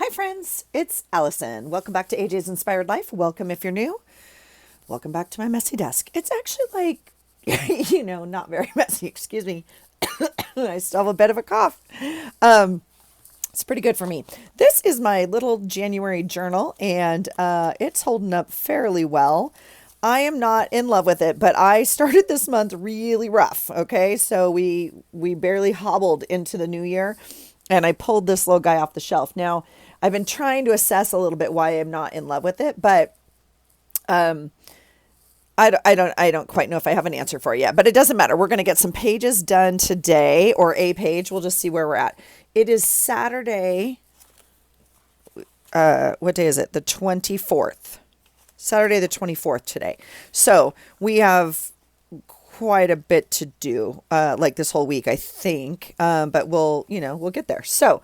Hi, friends. It's Allison. Welcome back to AJ's Inspired Life. Welcome if you're new. Welcome back to my messy desk. It's actually like, not very messy. Excuse me. I still have a bit of a cough. Um, it's pretty good for me. This is my little January journal, and it's holding up fairly well. I am not in love with it, but I started this month really rough. Okay, so we barely hobbled into the new year, and I pulled this little guy off the shelf. Now, I've been trying to assess a little bit why I'm not in love with it, but I don't quite know if I have an answer for it yet, but it doesn't matter. We're going to get some pages done today, or a page. We'll just see where we're at. It is Saturday. What day is it? The 24th. Saturday the 24th today. So we have quite a bit to do, like this whole week, I think. But we'll get there. So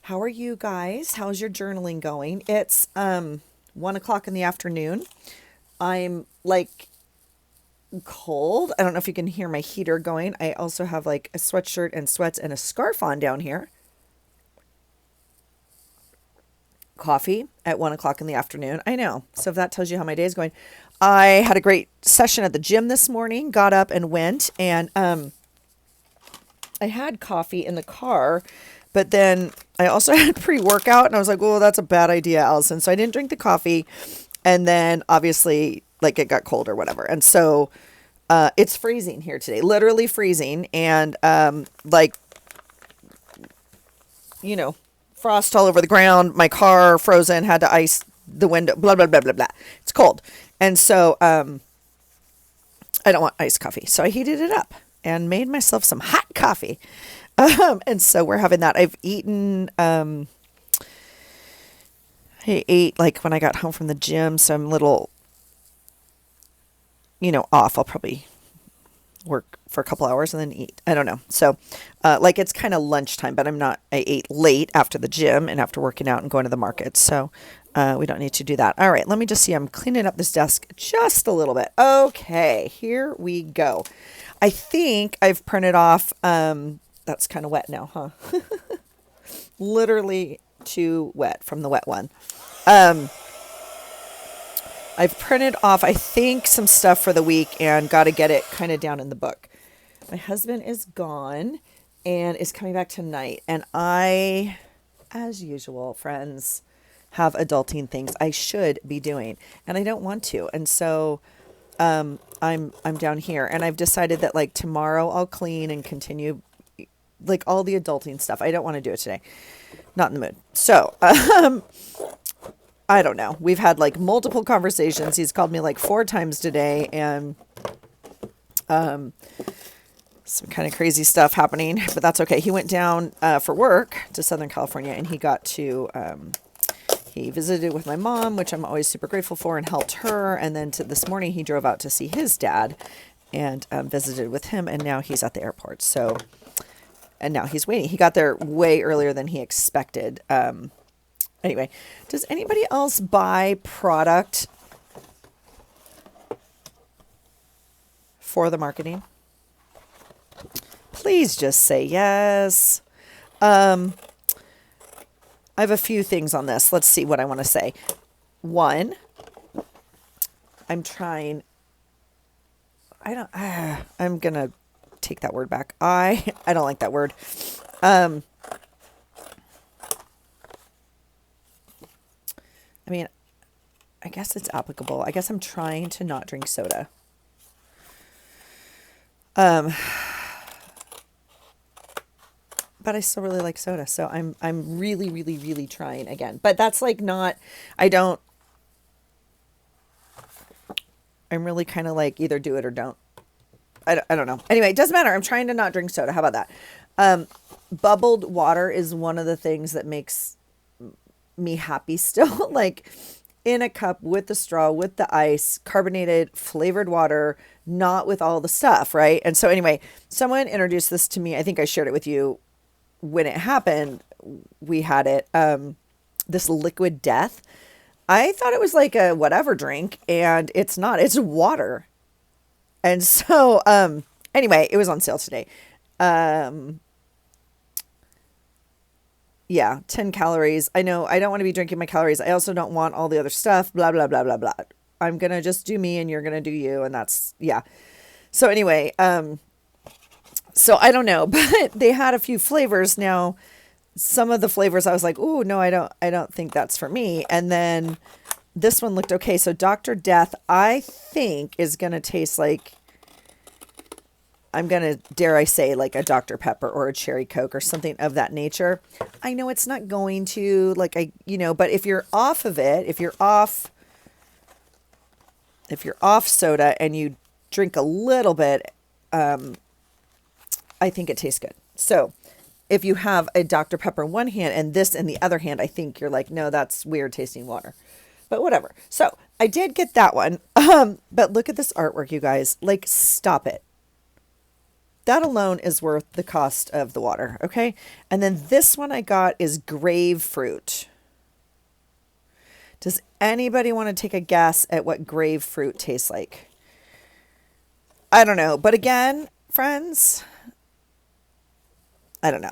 how are you guys? How's your journaling going? It's 1 o'clock in the afternoon. I'm like cold. I don't know if you can hear my heater going. I also have like a sweatshirt and sweats and a scarf on down here. Coffee at 1 o'clock in the afternoon. I know. So if that tells you how my day is going, I had a great session at the gym this morning, got up and went, and I had coffee in the car, but then I also had pre-workout, and I was like, well, that's a bad idea, Allison. So I didn't drink the coffee, and then obviously like it got cold or whatever. And so it's freezing here today, literally freezing, and you know, frost all over the ground. My car frozen, had to ice the window, blah, blah, blah, blah, blah. It's cold. And so I don't want iced coffee. So I heated it up and made myself some hot coffee. And so we're having that. I've eaten, I ate like when I got home from the gym. So I'm a little, off. I'll probably work for a couple hours and then eat. I don't know. So, like it's kind of lunchtime, but I'm not, I ate late after the gym and after working out and going to the market. So, we don't need to do that. All right. Let me just see. I'm cleaning up this desk just a little bit. Okay. Here we go. I think I've printed off, that's kind of wet now, huh? Literally too wet from the wet one. Um, I've printed off, I think, some stuff for the week and got to get it kind of down in the book. My husband is gone and is coming back tonight. And I, as usual, friends, have adulting things I should be doing, and I don't want to. And so I'm down here, and I've decided that like tomorrow I'll clean and continue like all the adulting stuff. I don't want to do it today. Not in the mood. So, I don't know. We've had like multiple conversations. He's called me like 4 times today, and some kind of crazy stuff happening, but that's okay. He went down for work to Southern California, and he got to he visited with my mom, which I'm always super grateful for, and helped her. And then this morning he drove out to see his dad and visited with him, and now he's at the airport. So, and now he's waiting. He got there way earlier than he expected. Anyway, does anybody else buy product for the marketing? Please just say yes. I have a few things on this. Let's see what I want to say. One, I'm trying, I'm going to take that word back. I don't like that word. I mean, I guess it's applicable. I guess I'm trying to not drink soda. Um, but I still really like soda. So I'm really, really, really trying again. But that's like not, I don't, I'm really kind of like either do it or don't. I don't know. Anyway, it doesn't matter. I'm trying to not drink soda. How about that? Bubbled water is one of the things that makes me happy still. Like in a cup with the straw, with the ice, carbonated, flavored water, not with all the stuff, right? And so anyway, someone introduced this to me. I think I shared it with you when it happened. We had it, this liquid death. I thought it was like a whatever drink, and it's not. It's water. And so, anyway, it was on sale today. yeah, 10 calories. I know I don't want to be drinking my calories. I also don't want all the other stuff, blah, blah, blah, blah, blah. I'm going to just do me and you're going to do you. And that's, yeah. So anyway, so I don't know, but they had a few flavors. Now, some of the flavors I was like, "Oh, no, I don't think that's for me." And then this one looked okay. So Dr. Death, I think is going to taste like, I'm going to, dare I say, like a Dr. Pepper or a Cherry Coke or something of that nature. I know it's not going to, like, but if you're off of it, if you're off soda and you drink a little bit, I think it tastes good. So if you have a Dr. Pepper in one hand and this in the other hand, I think you're like, no, that's weird tasting water. But whatever. So I did get that one. But look at this artwork, you guys. Like, stop it. That alone is worth the cost of the water. Okay. And then this one I got is grapefruit. Does anybody want to take a guess at what grapefruit tastes like? I don't know. But again, friends, I don't know.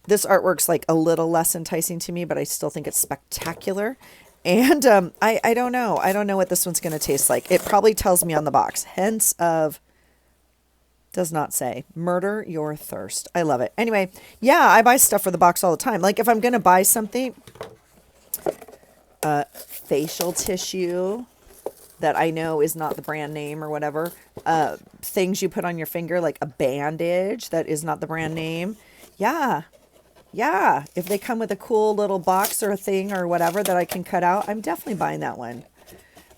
This artwork's like a little less enticing to me, but I still think it's spectacular. And I don't know. I don't know what this one's going to taste like. It probably tells me on the box. Hence of, does not say, murder your thirst. I love it. Anyway, yeah, I buy stuff for the box all the time. Like if I'm going to buy something, facial tissue that I know is not the brand name or whatever, things you put on your finger, like a bandage that is not the brand name. Yeah. Yeah. If they come with a cool little box or a thing or whatever that I can cut out, I'm definitely buying that one.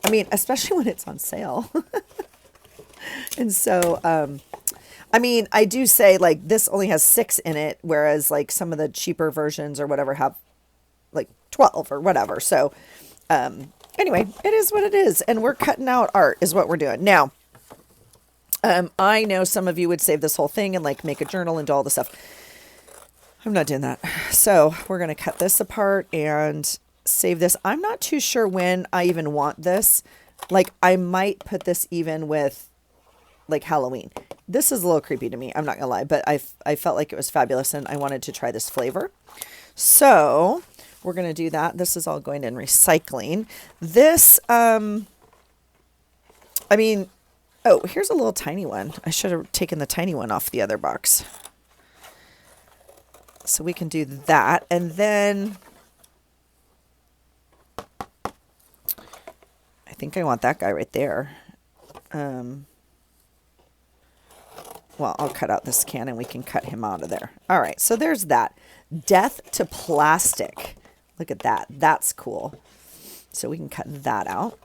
I mean, especially when it's on sale. And so, I mean, I do say like this only has 6 in it, whereas like some of the cheaper versions or whatever have like 12 or whatever. So, anyway, it is what it is. And we're cutting out art is what we're doing. Now, I know some of you would save this whole thing and like make a journal and do all the stuff. I'm not doing that. So we're going to cut this apart and save this. I'm not too sure when I even want this. Like I might put this even with like Halloween. This is a little creepy to me. I'm not gonna lie, but I felt like it was fabulous and I wanted to try this flavor. So we're going to do that. This is all going in recycling. This, I mean, oh, here's a little tiny one. I should have taken the tiny one off the other box. So we can do that. And then I think I want that guy right there. Well, I'll cut out this can and we can cut him out of there. All right. So there's that. Death to plastic. Look at that. That's cool. So we can cut that out.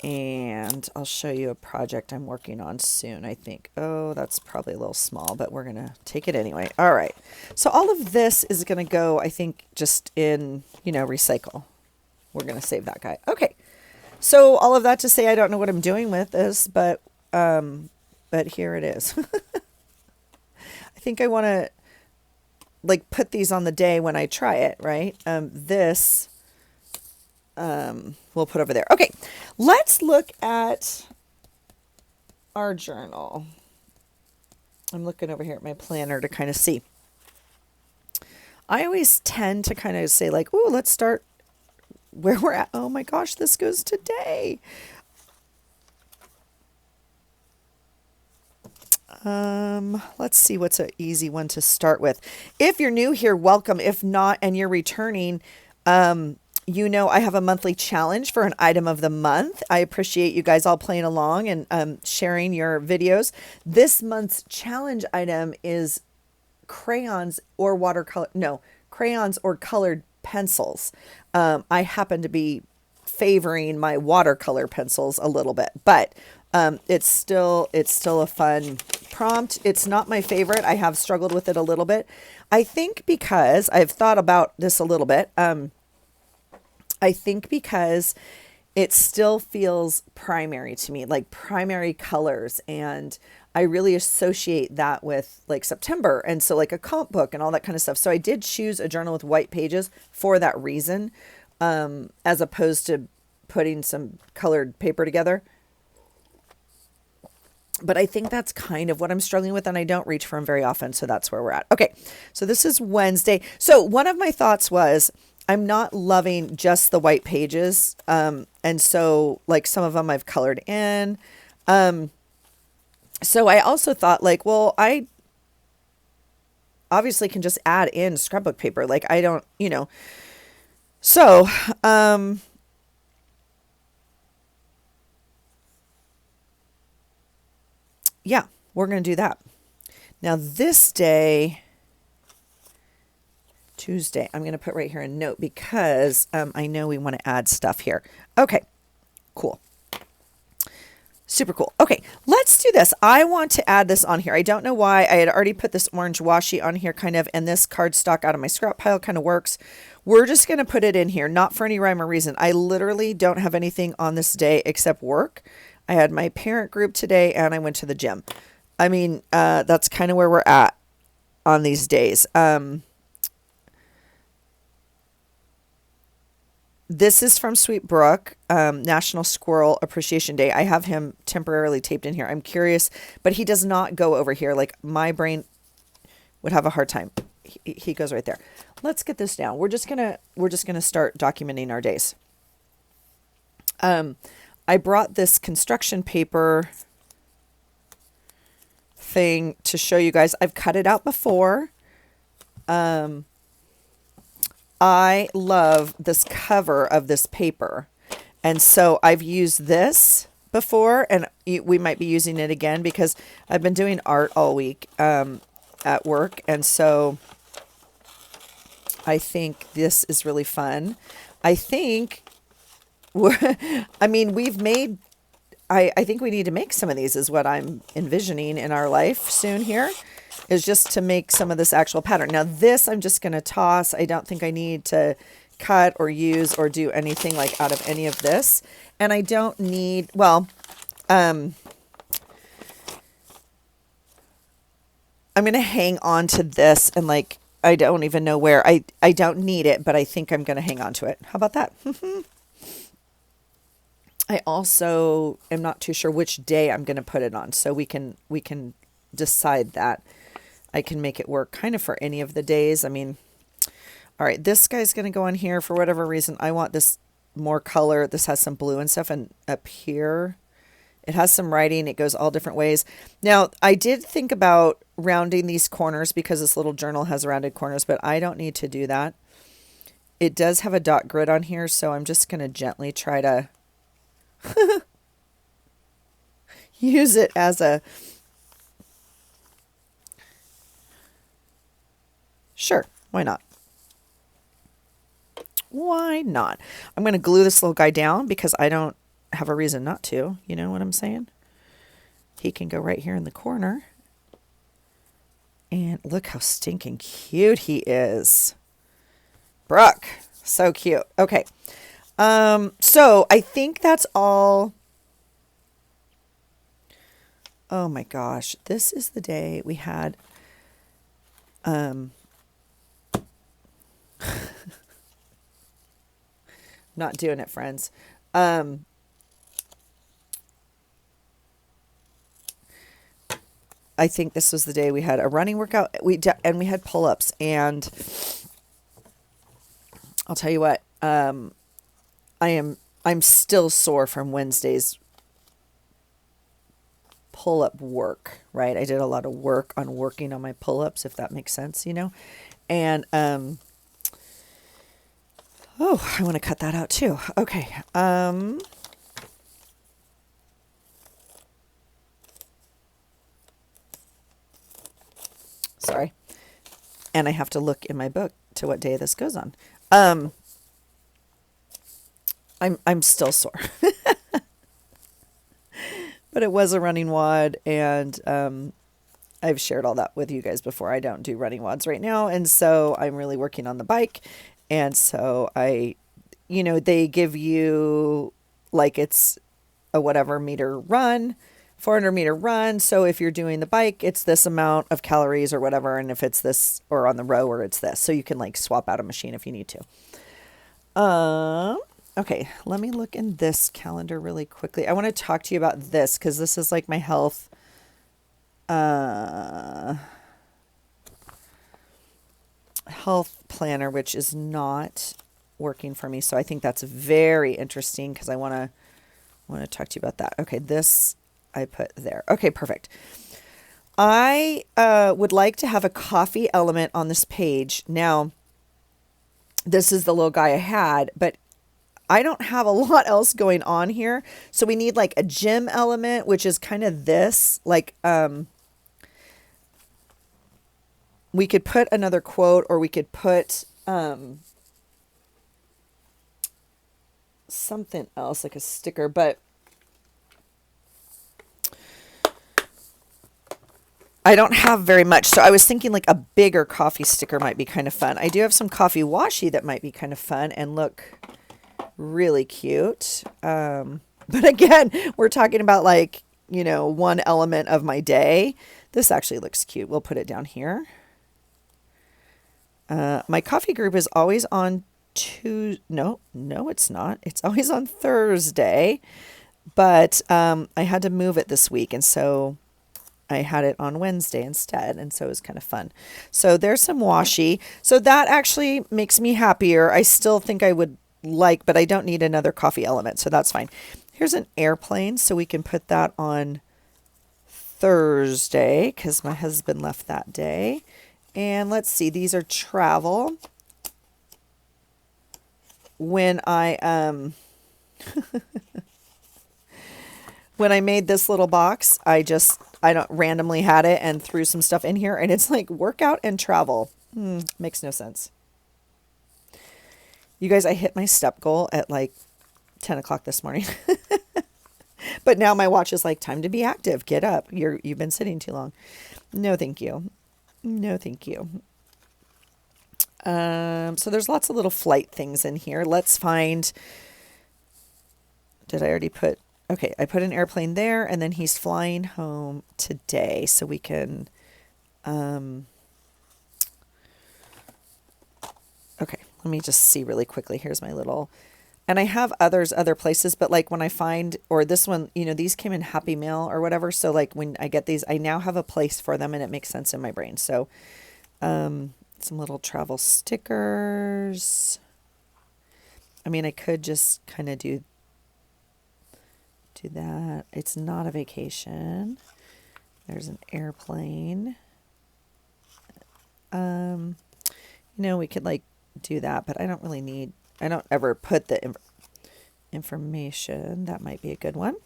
And I'll show you a project I'm working on soon, I think. Oh, that's probably a little small, but we're going to take it anyway. All right. So all of this is going to go, I think, just in, recycle. We're going to save that guy. Okay. So all of that to say, I don't know what I'm doing with this, but here it is. I think I want to like put these on the day when I try it, right? This we'll put over there. Okay, let's look at our journal. I'm looking over here at my planner to kind of see. I always tend to kind of say like, oh, let's start where we're at. Oh my gosh, this goes today. Let's see what's an easy one to start with. If you're new here, welcome. If not, and you're returning, I have a monthly challenge for an item of the month. I appreciate you guys all playing along and sharing your videos. This month's challenge item is crayons or crayons or colored pencils. I happen to be favoring my watercolor pencils a little bit, but it's still a fun prompt. It's not my favorite. I have struggled with it a little bit. I think because I've thought about this a little bit. I think because it still feels primary to me, like primary colors. And I really associate that with like September. And so like a comp book and all that kind of stuff. So I did choose a journal with white pages for that reason, as opposed to putting some colored paper together. But I think that's kind of what I'm struggling with, and I don't reach for them very often, so that's where we're at. Okay, so this is Wednesday. So one of my thoughts was I'm not loving just the white pages, and so like some of them I've colored in. So I also thought like, well, I obviously can just add in scrapbook paper. Like I don't, So, yeah, we're going to do that. Now this day, Tuesday, I'm going to put right here a note because I know we want to add stuff here. Okay, cool. Super cool. Okay, let's do this. I want to add this on here. I don't know why. I had already put this orange washi on here kind of, and this cardstock out of my scrap pile kind of works. We're just going to put it in here, not for any rhyme or reason. I literally don't have anything on this day except work. I had my parent group today, and I went to the gym. I mean, that's kind of where we're at on these days. This is from Sweet Brook, National Squirrel Appreciation Day. I have him temporarily taped in here. I'm curious, but he does not go over here. Like my brain would have a hard time. He goes right there. Let's get this down. We're just gonna start documenting our days. I brought this construction paper thing to show you guys. I've cut it out before. I love this cover of this paper. And so I've used this before, and we might be using it again because I've been doing art all week at work. And so I think this is really fun. I think, I mean, I think we need to make some of these is what I'm envisioning in our life soon here. Is just to make some of this actual pattern. Now this I'm just going to toss. I don't think I need to cut or use or do anything like out of any of this. And I don't need, well, I'm going to hang on to this and like, I don't even know where. I don't need it, but I think I'm going to hang on to it. How about that? I also am not too sure which day I'm going to put it on. So we can decide that. I can make it work kind of for any of the days. I mean, all right, this guy's going to go on here for whatever reason. I want this more color. This has some blue and stuff. And up here, it has some writing. It goes all different ways. Now, I did think about rounding these corners because this little journal has rounded corners, but I don't need to do that. It does have a dot grid on here, so I'm just going to gently try to use it as a... Sure, why not? Why not? I'm going to glue this little guy down because I don't have a reason not to. You know what I'm saying? He can go right here in the corner. And look how stinking cute he is. Brooke, so cute. Okay. So I think that's all. Oh my gosh. This is the day we had, not doing it, friends. I think this was the day we had a running workout. And we had pull-ups, and I'll tell you what, I'm still sore from Wednesday's pull-up work, right? I did a lot of work on working on my pull-ups, if that makes sense, and, oh, I want to cut that out too. Okay. Sorry. And I have to look in my book to what day this goes on. I'm still sore. But it was a running WOD, and I've shared all that with you guys before. I don't do running WODs right now, and so I'm really working on the bike. And so they give you like it's a whatever meter run, 400 meter run. So if you're doing the bike, it's this amount of calories or whatever. And if it's this, or on the rower, it's this. So you can like swap out a machine if you need to. Okay, let me look in this calendar really quickly. I want to talk to you about this because this is like my health uh, health planner, which is not working for me. So I think that's very interesting because I want to talk to you about that. Okay, this I put there. Okay, perfect. I would like to have a coffee element on this page. Now, this is the little guy I had, but I don't have a lot else going on here. So we need like a gym element, which is kind of this, like, we could put another quote, or we could put something else like a sticker, but I don't have very much. So I was thinking like a bigger coffee sticker might be kind of fun. I do have some coffee washi that might be kind of fun and look really cute. But again, we're talking about like, one element of my day. This actually looks cute. We'll put it down here. My coffee group is always on no, it's not. It's always on Thursday, but I had to move it this week, and so I had it on Wednesday instead, and so it was kind of fun. So there's some washi. So that actually makes me happier. I still think I would like, but I don't need another coffee element, so that's fine. Here's an airplane, so we can put that on Thursday because my husband left that day. And let's see, these are travel. When I when I made this little box, I don't randomly had it and threw some stuff in here, and it's like workout and travel. Makes no sense. You guys, I hit my step goal at like 10 o'clock this morning. But now my watch is like, time to be active. Get up. You've been sitting too long. No, thank you. No, thank you. So there's lots of little flight things in here. Let's find, did I already put, okay, I put an airplane there, and then he's flying home today, so we can, okay, let me just see really quickly. Here's my little, and I have other places, but like when I find, or this one, these came in Happy Mail or whatever. So like when I get these, I now have a place for them, and it makes sense in my brain. So, some little travel stickers. I mean, I could just kind of do that. It's not a vacation. There's an airplane. We could like do that, but I don't really need, I don't ever put the information. That might be a good one.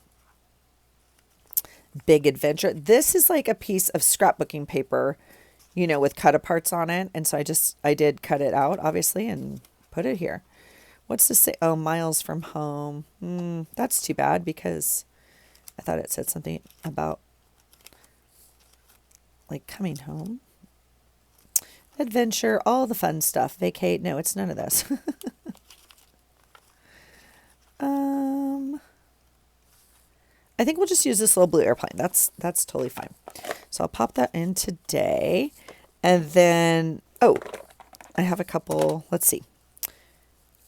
Big adventure. This is like a piece of scrapbooking paper, with cut aparts on it. And so I did cut it out, obviously, and put it here. What's this say? Oh, miles from home. That's too bad because I thought it said something about like coming home. Adventure, all the fun stuff. Vacate. No, it's none of this. I think we'll just use this little blue airplane. That's totally fine. So I'll pop that in today. And then, I have a couple, let's see.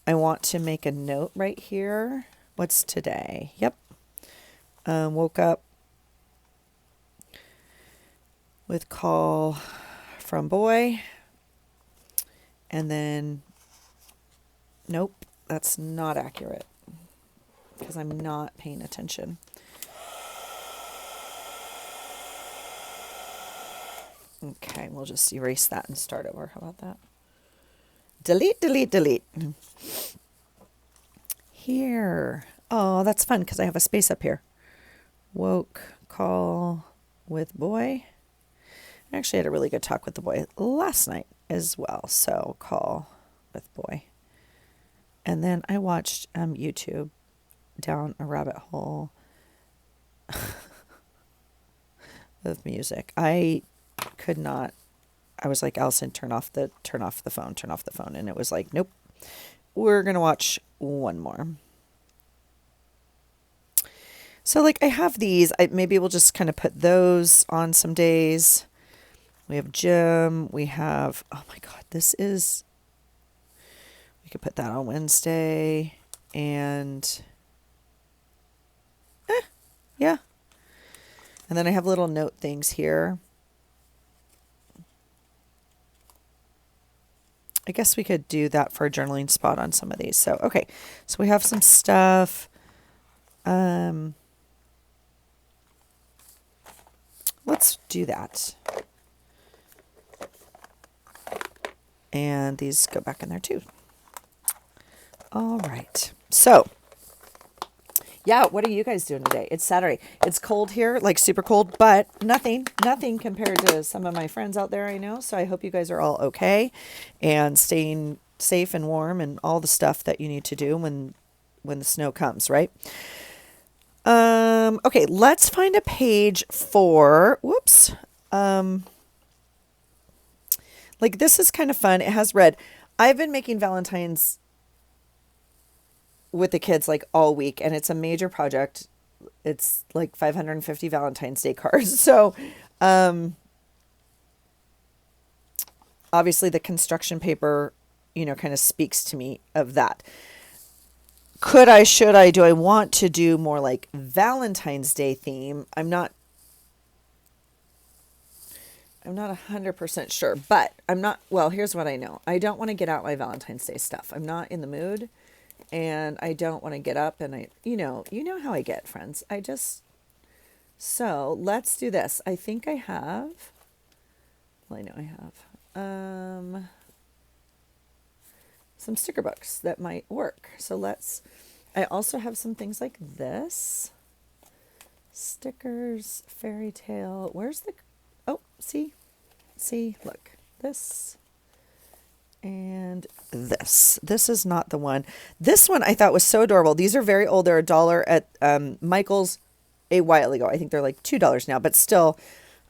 I want to make a note right here. What's today? Yep. Woke up with call from boy. And then, nope, that's not accurate because I'm not paying attention. Okay, we'll just erase that and start over. How about that? Delete, delete, delete. Here. Oh, that's fun because I have a space up here. Woke call with boy. I actually had a really good talk with the boy last night as well. So call with boy. And then I watched YouTube down a rabbit hole of music. I could not. I was like, Allison, turn off the phone. And it was like, nope, we're going to watch one more. So like I have these, maybe we'll just kind of put those on some days. We have gym. We have, oh my God, we could put that on Wednesday and yeah. And then I have little note things here. I guess we could do that for a journaling spot on some of these. So, okay. So we have some stuff. Let's do that. And these go back in there too. All right. So, yeah, what are you guys doing today? It's Saturday. It's cold here, like super cold, but nothing compared to some of my friends out there I know. So I hope you guys are all okay and staying safe and warm and all the stuff that you need to do when the snow comes, right? Okay, let's find a page for, whoops. Like this is kind of fun. It has red. I've been making Valentine's with the kids like all week, and it's a major project. It's like 550 Valentine's Day cards. So, obviously the construction paper, kind of speaks to me of that. Should I, do I want to do more like Valentine's Day theme? I'm not 100% sure, but well, here's what I know. I don't want to get out my Valentine's Day stuff. I'm not in the mood. And I don't want to get up and you know how I get, friends. So let's do this. I think I have, well, I know I have, some sticker books that might work. So I also have some things like this. Stickers, fairy tale. Oh, see, look, this. And this is not the one. This one I thought was so adorable. These are very old. They're $1 at Michael's a while ago. I think they're like $2 now, but still.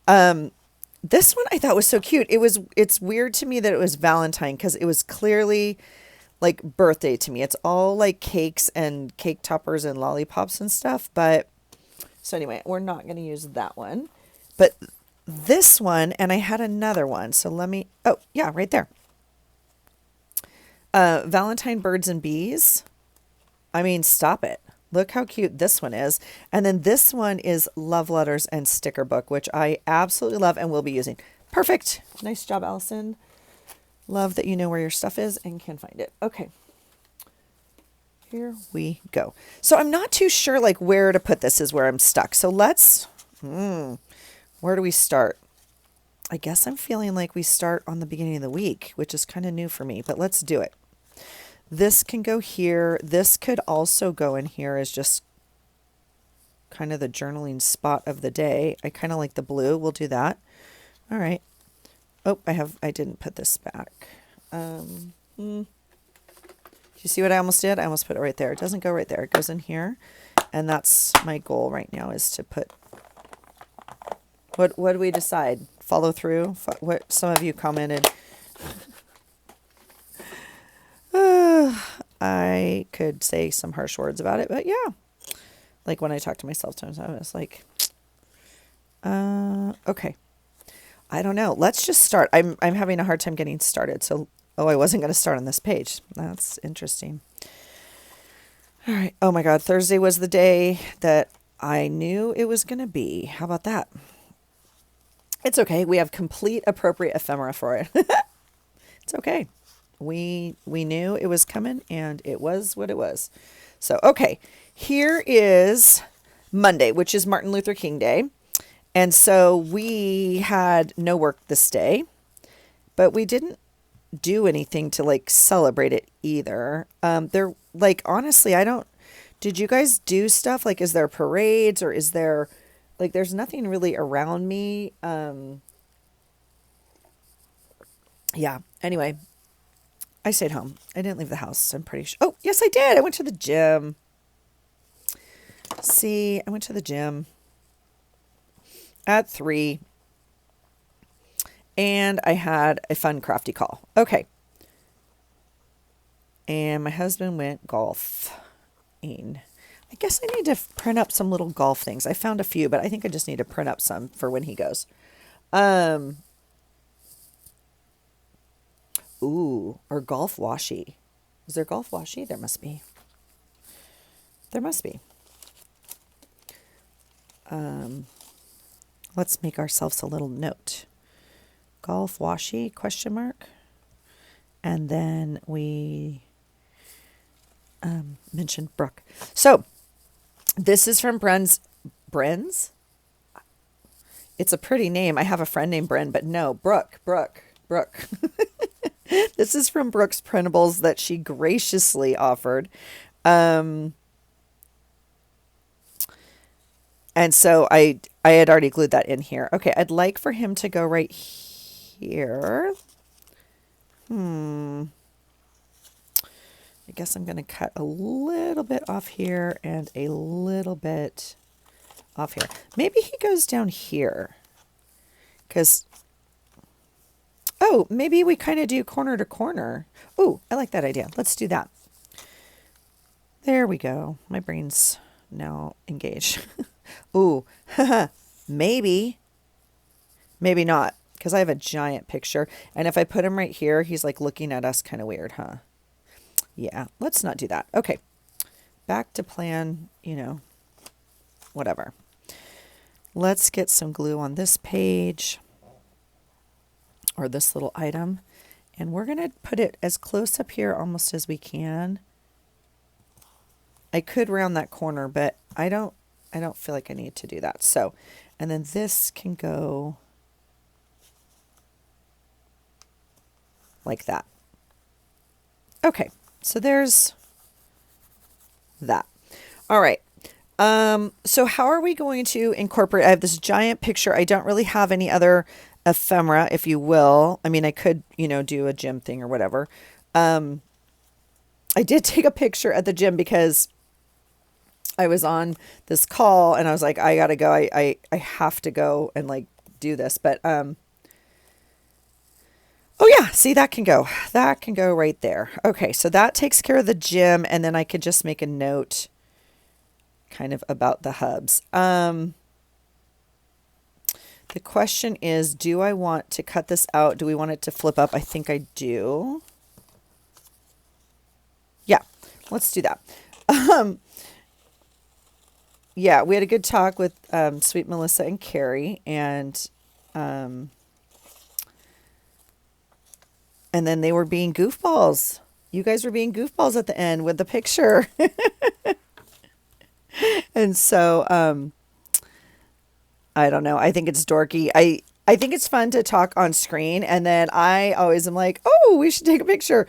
This one I thought was so cute. It's weird to me that it was Valentine because it was clearly like birthday to me. It's all like cakes and cake toppers and lollipops and stuff. But so anyway, we're not going to use that one. But this one, and I had another one. So oh yeah, right there. Valentine birds and bees. I mean, stop it. Look how cute this one is. And then this one is love letters and sticker book, which I absolutely love and will be using. Perfect. Nice job, Allison. Love that you know where your stuff is and can find it. Okay. Here we go. So I'm not too sure like where to put this is where I'm stuck. So where do we start? I guess I'm feeling like we start on the beginning of the week, which is kind of new for me, but let's do it. This can go here. This could also go in here as just kind of the journaling spot of the day. I kind of like the blue. We'll do that. All right. Oh, I didn't put this back. Do you see what I almost did? I almost put it right there. It doesn't go right there. It goes in here. And that's my goal right now is to put, what do we decide? Follow through? What some of you commented. I could say some harsh words about it, but yeah. Like when I talk to myself sometimes, I was like, okay. I don't know. Let's just start. I'm having a hard time getting started. So, I wasn't going to start on this page. That's interesting. All right. Oh my God. Thursday was the day that I knew it was going to be. How about that? It's okay. We have complete appropriate ephemera for it. It's okay. We knew it was coming and it was what it was. So, okay. Here is Monday, which is Martin Luther King Day. And so we had no work this day, but we didn't do anything to like celebrate it either. Honestly, did you guys do stuff? Like, is there parades or is there, like, there's nothing really around me. Yeah. Anyway, I stayed home. I didn't leave the house. I'm pretty sure. Oh, yes, I did. I went to the gym. I went to the gym at 3. And I had a fun crafty call. Okay. And my husband went golfing. I guess I need to print up some little golf things. I found a few, but I think I just need to print up some for when he goes. Or golf washi. Is there golf washi? There must be. let's make ourselves a little note. Golf washi, question mark. And then we mentioned Brooke. So this is from Bren's. It's a pretty name. I have a friend named Bren, but no, Brooke. This is from Brooke's printables that she graciously offered. And so I had already glued that in here. Okay, I'd like for him to go right here. I guess I'm going to cut a little bit off here and a little bit off here. Maybe he goes down here. Because, oh, maybe we kind of do corner to corner. Oh, I like that idea. Let's do that. There we go. My brain's now engaged. Ooh, maybe not. Because I have a giant picture. And if I put him right here, he's like looking at us kind of weird, huh? Yeah, let's not do that. Okay, back to plan, whatever. Let's get some glue on this page or this little item. And we're going to put it as close up here almost as we can. I could round that corner, but I don't feel like I need to do that. So, and then this can go like that. Okay, so there's that. All right. So how are we going to incorporate? I have this giant picture. I don't really have any other ephemera, if you will. I mean, I could, do a gym thing or whatever. I did take a picture at the gym because I was on this call and I was like, I gotta go. I have to go and like do this. But, oh yeah, see, that can go right there. Okay. So that takes care of the gym. And then I could just make a note kind of about the hubs. The question is, do I want to cut this out? Do we want it to flip up? I think I do. Yeah, let's do that. Yeah, we had a good talk with Sweet Melissa and Carrie, and then they were being goofballs. You guys were being goofballs at the end with the picture. And so, I don't know. I think it's dorky. I think it's fun to talk on screen. And then I always am like, oh, we should take a picture.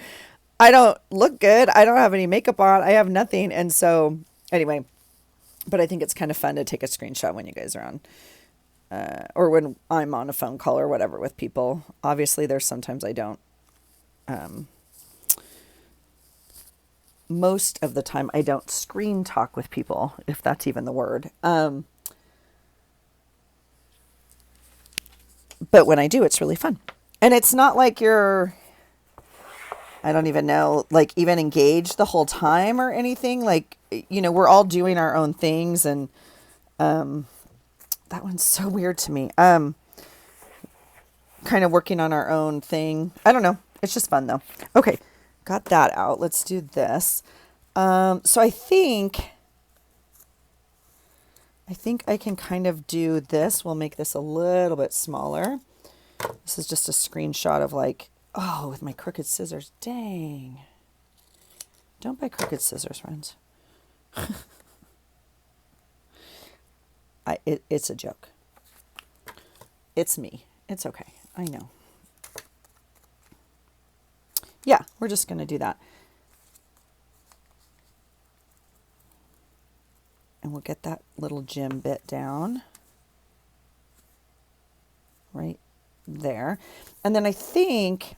I don't look good. I don't have any makeup on. I have nothing. And so anyway, but I think it's kind of fun to take a screenshot when you guys are on, or when I'm on a phone call or whatever with people. Obviously there's sometimes I don't, most of the time I don't screen talk with people, if that's even the word. But when I do, it's really fun. And it's not like you're, I don't even know, like even engaged the whole time or anything. Like, we're all doing our own things. And that one's so weird to me. Kind of working on our own thing. I don't know. It's just fun though. Okay. Got that out. Let's do this. So I think I can kind of do this. We'll make this a little bit smaller. This is just a screenshot of like, oh, with my crooked scissors. Dang. Don't buy crooked scissors, friends. It's a joke. It's me. It's okay. I know. Yeah, we're just going to do that. And we'll get that little gem bit down right there. And then I think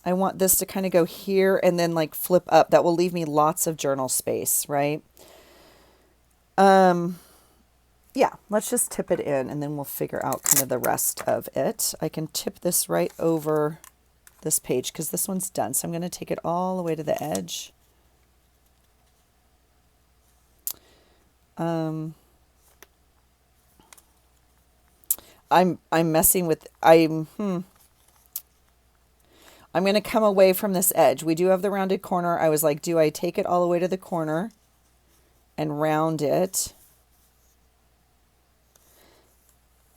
I want this to kind of go here and then like flip up. That will leave me lots of journal space, right? Yeah, let's just tip it in and then we'll figure out kind of the rest of it. I can tip this right over this page because this one's done. So I'm going to take it all the way to the edge. I'm messing with, I'm going to come away from this edge. We do have the rounded corner. I was like, do I take it all the way to the corner and round it?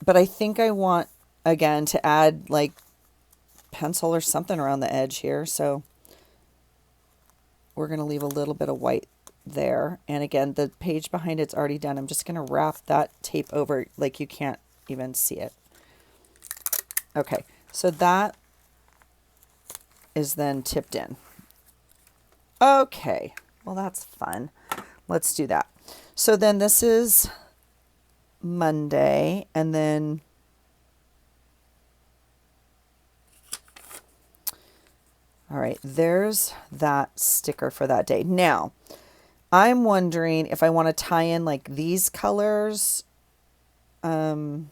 But I think I want, again, to add like pencil or something around the edge here. So we're going to leave a little bit of white there. And again, the page behind it's already done. I'm just going to wrap that tape over like you can't even see it. Okay, so that is then tipped in. Okay, well, that's fun. Let's do that. So then this is Monday, and then all right, there's that sticker for that day. Now, I'm wondering if I want to tie in like these colors. Do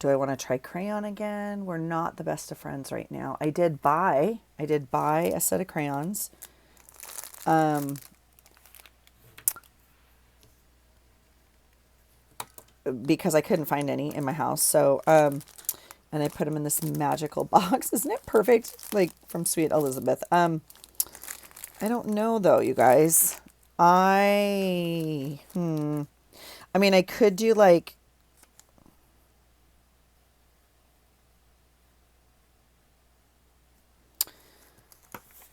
I want to try crayon again? We're not the best of friends right now. I did buy a set of crayons. Because I couldn't find any in my house. So, and I put them in this magical box. Isn't it perfect? Like from Sweet Elizabeth. I don't know though, you guys. I mean, I could do like,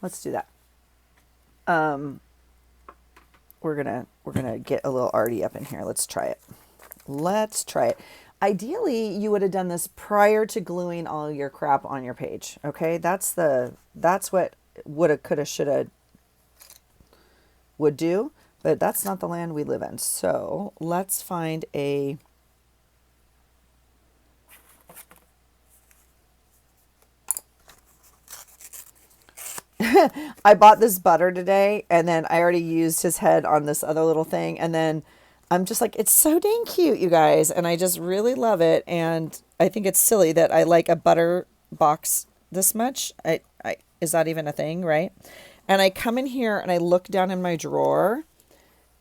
let's do that. We're gonna get a little arty up in here. Let's try it. Let's try it. Ideally, you would have done this prior to gluing all your crap on your page. Okay, that's what woulda, coulda, shoulda would do, but that's not the land we live in. So let's find a I bought this butter today, and then I already used his head on this other little thing, and then I'm just like, it's so dang cute, you guys, and I just really love it, and I think it's silly that I like a butter box this much. Is that even a thing, right? And I come in here and I look down in my drawer,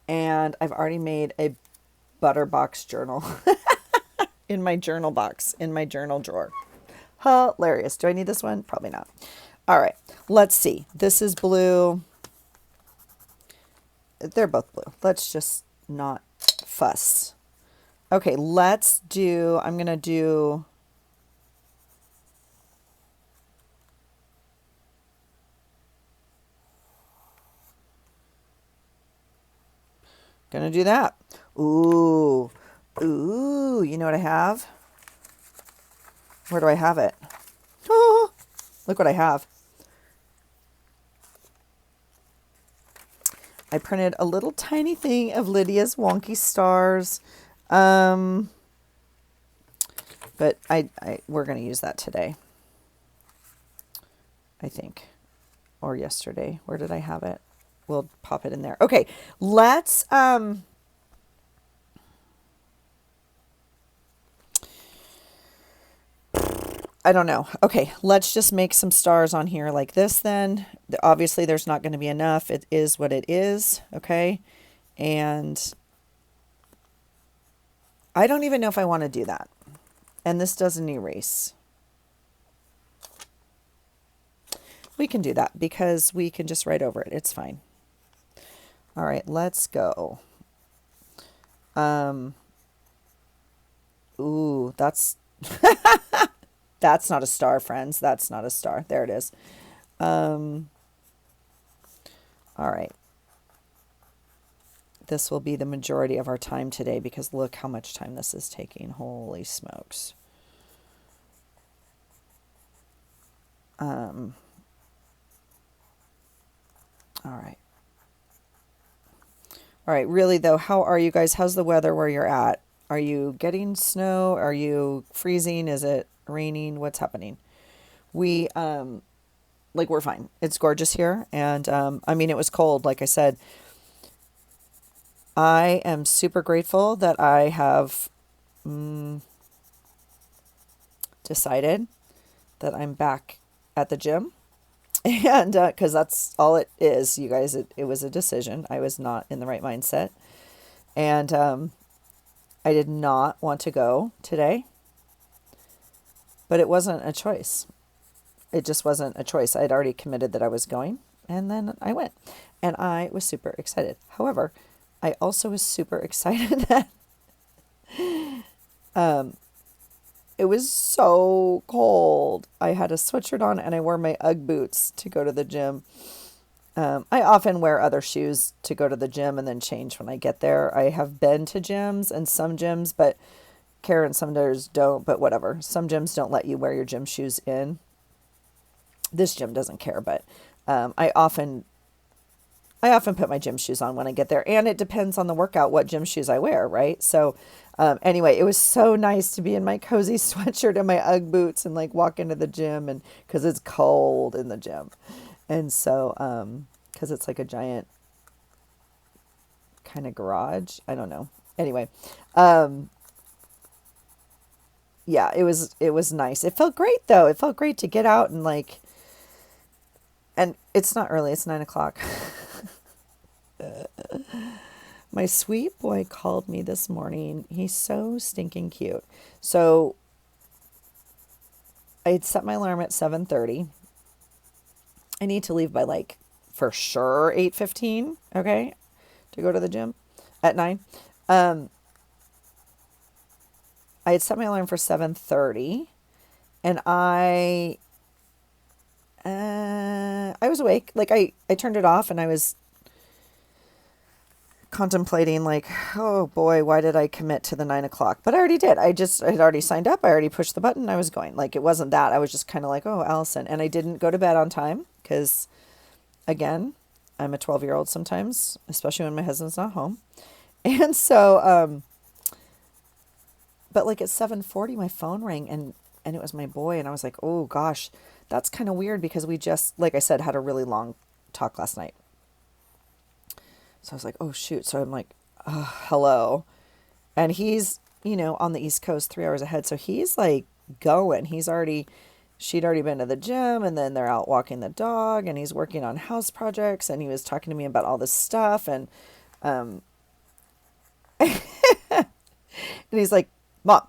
and I've already made a butter box journal in my journal box, in my journal drawer. Hilarious. Do I need this one? Probably not. All right, let's see. This is blue. They're both blue. Let's just not fuss. Okay, let's do, I'm going to do, that. Ooh, you know what I have? Where do I have it? Oh, look what I have. I printed a little tiny thing of Lydia's wonky stars. But we're going to use that today, I think, or yesterday. Where did I have it? We'll pop it in there. Okay, let's, I don't know. Okay, let's just make some stars on here like this then. Obviously, there's not going to be enough. It is what it is, okay? And I don't even know if I want to do that. And this doesn't erase. We can do that because we can just write over it. It's fine. All right, let's go. Ooh, that's... That's not a star, friends. That's not a star. There it is. All right. This will be the majority of our time today because look how much time this is taking. Holy smokes. All right. All right. Really, though, how are you guys? How's the weather where you're at? Are you getting snow? Are you freezing? Is it raining? What's happening? We, we're fine. It's gorgeous here. And, I mean, it was cold, like I said. I am super grateful that I have decided that I'm back at the gym. And because that's all it is, you guys, it was a decision. I was not in the right mindset. And I did not want to go today. But it wasn't a choice. It just wasn't a choice. I'd already committed that I was going. And then I went and I was super excited. However, I also was super excited that it was so cold. I had a sweatshirt on and I wore my Ugg boots to go to the gym. I often wear other shoes to go to the gym and then change when I get there. I have been to gyms and some gyms, but Karen, some others don't, but whatever. Some gyms don't let you wear your gym shoes in. This gym doesn't care, but I often put my gym shoes on when I get there, and it depends on the workout what gym shoes I wear, right? So, anyway, it was so nice to be in my cozy sweatshirt and my Ugg boots and like walk into the gym, and because it's cold in the gym, and so because it's like a giant kind of garage, I don't know. Anyway, yeah, it was nice. It felt great though. It felt great to get out and like, and it's not early. It's 9 o'clock. My sweet boy called me this morning. He's so stinking cute. So I had set my alarm at 7:30. I need to leave by like for sure 8:15, okay? To go to the gym at 9. Um I had set my alarm for 7:30 and I was awake. Like I turned it off and I was contemplating like, oh boy, why did I commit to the 9 o'clock? But I already did. I had already signed up. I already pushed the button. I was going. Like it wasn't that. I was just kind of like, oh, Allison. And I didn't go to bed on time because, again, I'm a 12-year-old sometimes, especially when my husband's not home. And so, but like at 7:40, my phone rang and it was my boy, and I was like, oh gosh, that's kind of weird because we just, like I said, had a really long talk last night. So I was like, oh shoot. So I'm like, hello. And he's, on the East Coast, 3 hours ahead. So he's like going. She'd already been to the gym and then they're out walking the dog and he's working on house projects and he was talking to me about all this stuff. Um, and he's like, Mom,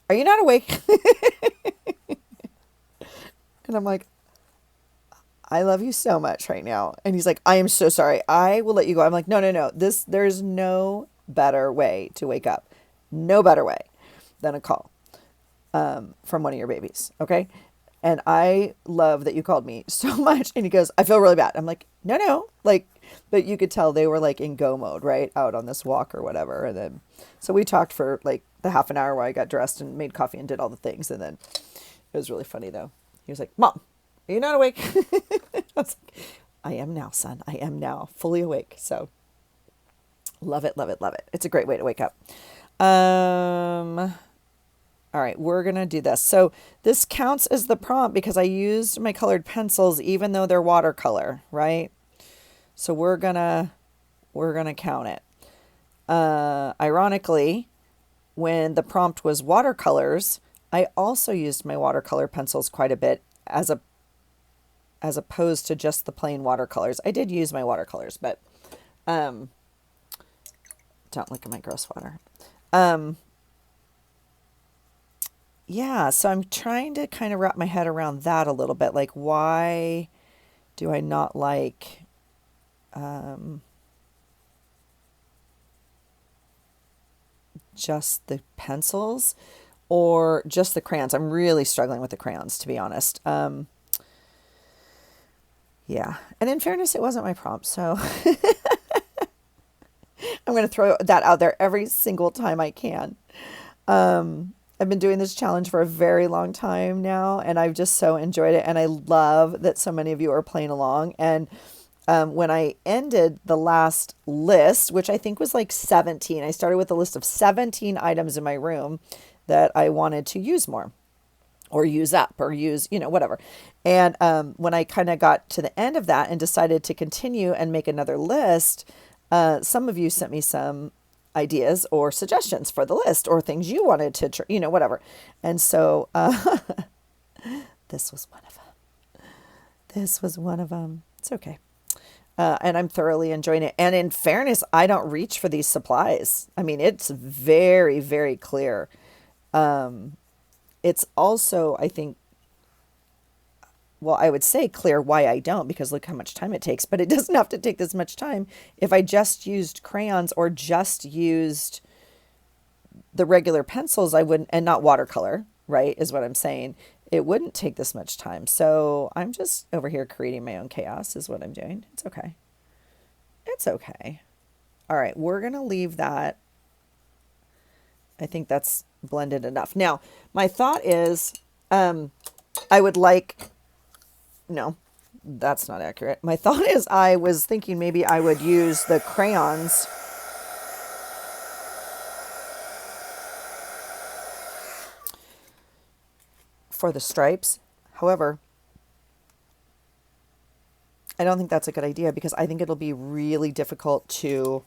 are you not awake? And I'm like, I love you so much right now. And he's like, I am so sorry. I will let you go. I'm like, no, no, no. There's no better way to wake up. No better way than a call from one of your babies. Okay. And I love that you called me so much. And he goes, I feel really bad. I'm like, no, no. Like, but you could tell they were like in go mode, right? Out on this walk or whatever. And then, so we talked for like the half an hour while I got dressed and made coffee and did all the things. And then it was really funny though. He was like, Mom, are you not awake? I was like, I am now, son. I am now fully awake. So love it, love it, love it. It's a great way to wake up. All right, we're going to do this. So this counts as the prompt because I used my colored pencils even though they're watercolor, right? So we're going to count it. Ironically, when the prompt was watercolors, I also used my watercolor pencils quite a bit as opposed to just the plain watercolors. I did use my watercolors, but don't look at my gross water. Yeah, so I'm trying to kind of wrap my head around that a little bit. Like, why do I not like just the pencils or just the crayons? I'm really struggling with the crayons, to be honest. Yeah. And in fairness, it wasn't my prompt, so I'm going to throw that out there every single time I can. I've been doing this challenge for a very long time now, and I've just so enjoyed it. And I love that so many of you are playing along. And when I ended the last list, which I think was like 17, I started with a list of 17 items in my room that I wanted to use more or use up or use, whatever. And when I kind of got to the end of that and decided to continue and make another list, some of you sent me some ideas or suggestions for the list or things you wanted to, whatever. And so this was one of them. This was one of them. It's okay. And I'm thoroughly enjoying it. And in fairness, I don't reach for these supplies. I mean, it's very, very clear. It's also, I think, well, I would say clear why I don't, because look how much time it takes, but it doesn't have to take this much time if I just used crayons or just used the regular pencils. I wouldn't, and not watercolor, right? Is what I'm saying. It wouldn't take this much time. So I'm just over here creating my own chaos, is what I'm doing. It's okay. It's okay. All right, we're going to leave that. I think that's blended enough. Now, my thought is I would like, no, that's not accurate. My thought is I was thinking maybe I would use the crayons for the stripes. However, I don't think that's a good idea because I think it'll be really difficult to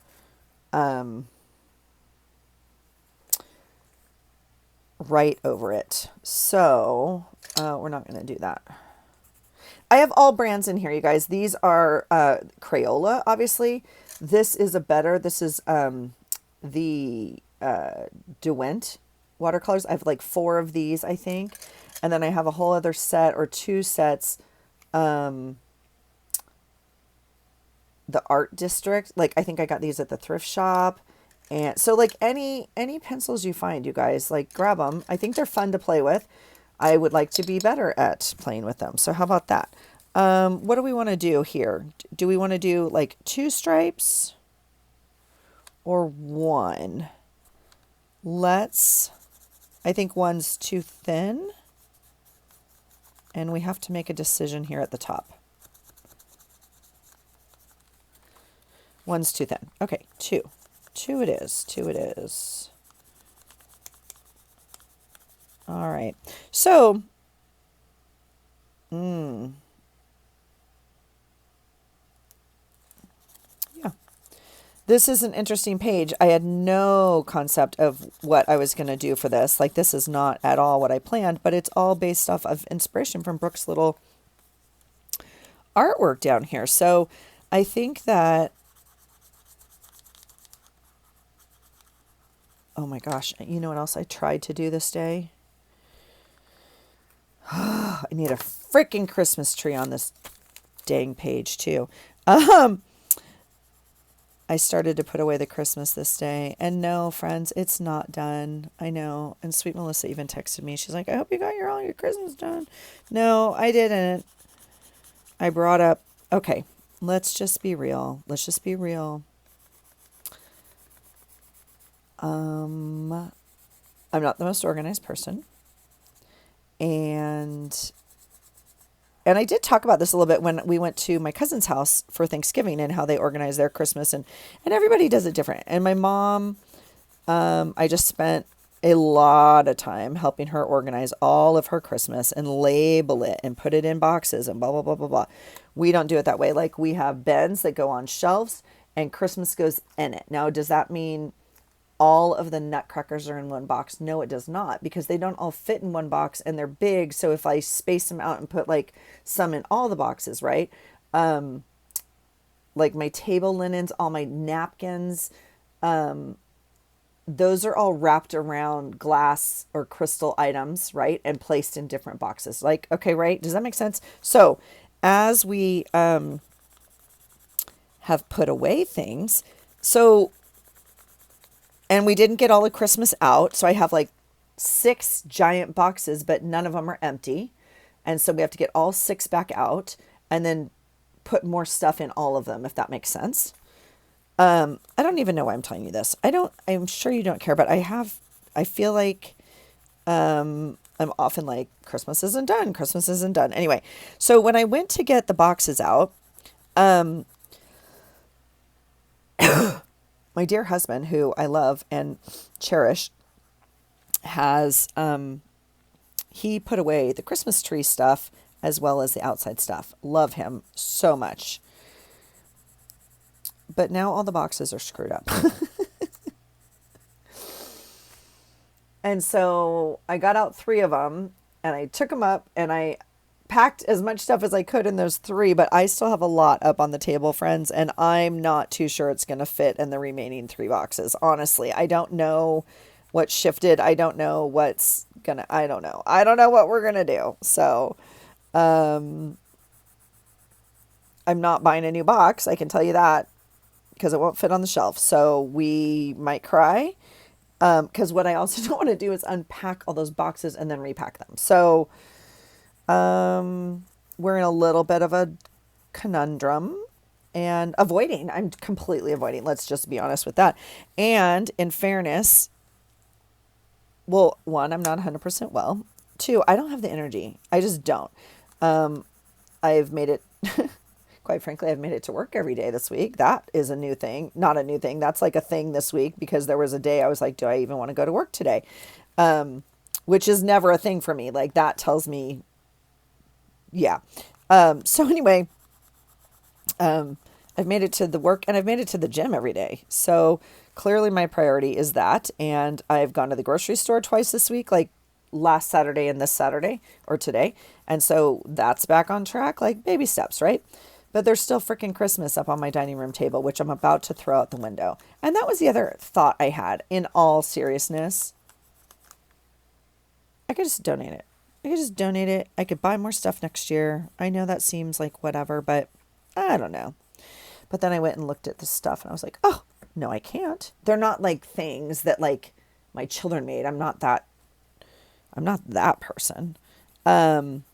write over it. So we're not going to do that. I have all brands in here, you guys. These are Crayola, obviously. This is a better, this is the Dewent watercolors. I have like 4 of these, I think. And then I have a whole other set or 2 sets. The Art District, like I think I got these at the thrift shop. And so like any pencils you find, you guys, like grab them. I think they're fun to play with. I would like to be better at playing with them. So how about that? What do we want to do here? Do we want to do like 2 stripes or 1? I think 1's too thin. And we have to make a decision here at the top. 1's too thin. Okay, 2. 2 it is. 2 it is. All right. So, yeah. This is an interesting page. I had no concept of what I was going to do for this. Like, this is not at all what I planned, but it's all based off of inspiration from Brooke's little artwork down here. So, I think that, oh my gosh, you know what else I tried to do this day? I need a freaking Christmas tree on this dang page too. I started to put away the Christmas this day, and no, friends, it's not done. I know. And sweet Melissa even texted me. She's like, I hope you got all your Christmas done. No, I didn't. I brought up, okay, let's just be real. Let's just be real. I'm not the most organized person. And I did talk about this a little bit when we went to my cousin's house for Thanksgiving and how they organize their Christmas, and everybody does it different. And my mom, I just spent a lot of time helping her organize all of her Christmas and label it and put it in boxes and blah, blah, blah, blah, blah. We don't do it that way. Like, we have bins that go on shelves and Christmas goes in it. Now, does that mean all of the nutcrackers are in one box? No, it does not, because they don't all fit in one box and they're big. So if I space them out and put like some in all the boxes, right? Like my table linens, all my napkins, those are all wrapped around glass or crystal items, right? And placed in different boxes. Like, okay, right? Does that make sense? So as we have put away things, and we didn't get all of Christmas out. So I have like 6 giant boxes, but none of them are empty. And so we have to get all 6 back out and then put more stuff in all of them, if that makes sense. I don't even know why I'm telling you this. I'm sure you don't care, but I feel like, I'm often like, Christmas isn't done. Christmas isn't done. Anyway, so when I went to get the boxes out, my dear husband, who I love and cherish, has, he put away the Christmas tree stuff as well as the outside stuff. Love him so much. But now all the boxes are screwed up. And so I got out 3 of them and I took them up and I packed as much stuff as I could in those 3, but I still have a lot up on the table, friends, and I'm not too sure it's going to fit in the remaining 3 boxes. Honestly, I don't know what shifted. I don't know I don't know what we're going to do. So, Um, I'm not buying a new box, I can tell you that, because it won't fit on the shelf. So we might cry. Because what I also don't want to do is unpack all those boxes and then repack them. So we're in a little bit of a conundrum and avoiding. I'm completely avoiding. Let's just be honest with that. And in fairness, well, one, I'm not 100% well. Two, I don't have the energy. I just don't. I've made it, quite frankly, I've made it to work every day this week. That is a new thing. Not a new thing. That's like a thing this week because there was a day I was like, do I even want to go to work today? Which is never a thing for me. Like that tells me, yeah. So anyway, I've made it to the work and I've made it to the gym every day. So clearly my priority is that. And I've gone to the grocery store twice this week, like last Saturday and this Saturday or today. And so that's back on track, like baby steps, right? But there's still freaking Christmas up on my dining room table, which I'm about to throw out the window. And that was the other thought I had in all seriousness. I could just donate it. I could just donate it. I could buy more stuff next year. I know that seems like whatever, but I don't know. But then I went and looked at the stuff and I was like, oh, no, I can't. They're not like things that like my children made. I'm not that person. Um,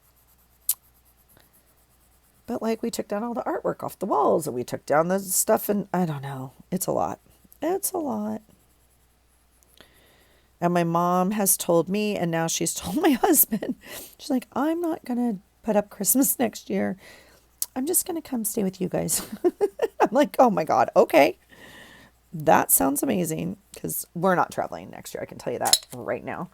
but like we took down all the artwork off the walls and we took down the stuff and I don't know. It's a lot. It's a lot. And my mom has told me, and now she's told my husband, she's like, I'm not going to put up Christmas next year. I'm just going to come stay with you guys. I'm like, oh my God, okay. That sounds amazing because we're not traveling next year. I can tell you that right now.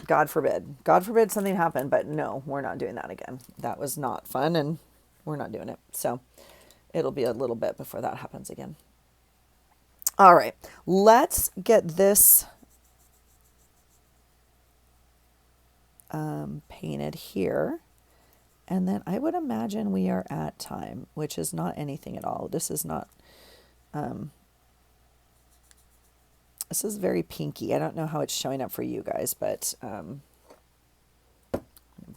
God forbid. God forbid something happened, but no, we're not doing that again. That was not fun and we're not doing it. So it'll be a little bit before that happens again. All right, let's get this painted here. And then I would imagine we are at time, which is not anything at all. This is not, this is very pinky. I don't know how it's showing up for you guys, but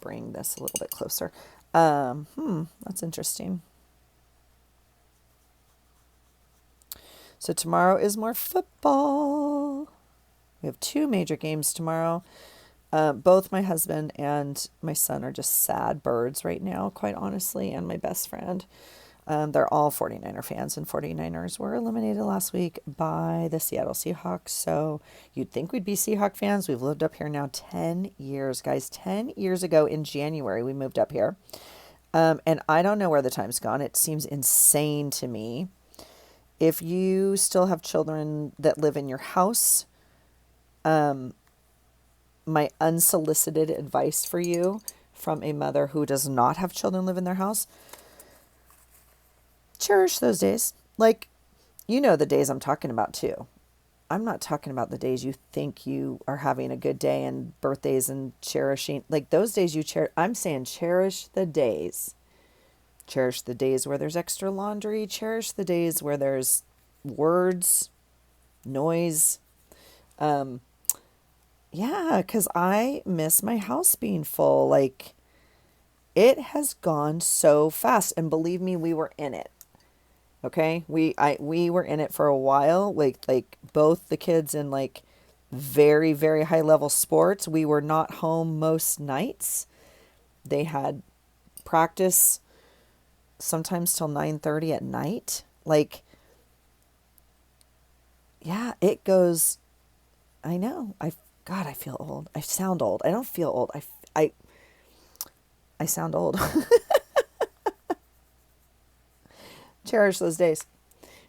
bring this a little bit closer. That's interesting. So tomorrow is more football. We have two major games tomorrow. Both my husband and my son are just sad birds right now, quite honestly, and my best friend. They're all 49er fans, and 49ers were eliminated last week by the Seattle Seahawks. So you'd think we'd be Seahawk fans. We've lived up here now 10 years, guys. 10 years ago in January, we moved up here. And I don't know where the time's gone. It seems insane to me. If you still have children that live in your house, my unsolicited advice for you from a mother who does not have children live in their house, cherish those days. Like, you know the days I'm talking about too. I'm not talking about the days you think you are having a good day and birthdays and cherishing. Like those days you cherish. I'm saying cherish the days. Cherish the days where there's extra laundry. Cherish the days where there's words, noise. Yeah, because I miss my house being full. Like, it has gone so fast. And believe me, we were in it. Okay? We were in it for a while. Like both the kids in like very, very high level sports. We were not home most nights. They had practice sometimes till 9:30 at night. Like, yeah, it goes. I know. God, I feel old. I sound old. I don't feel old. I sound old. Cherish those days.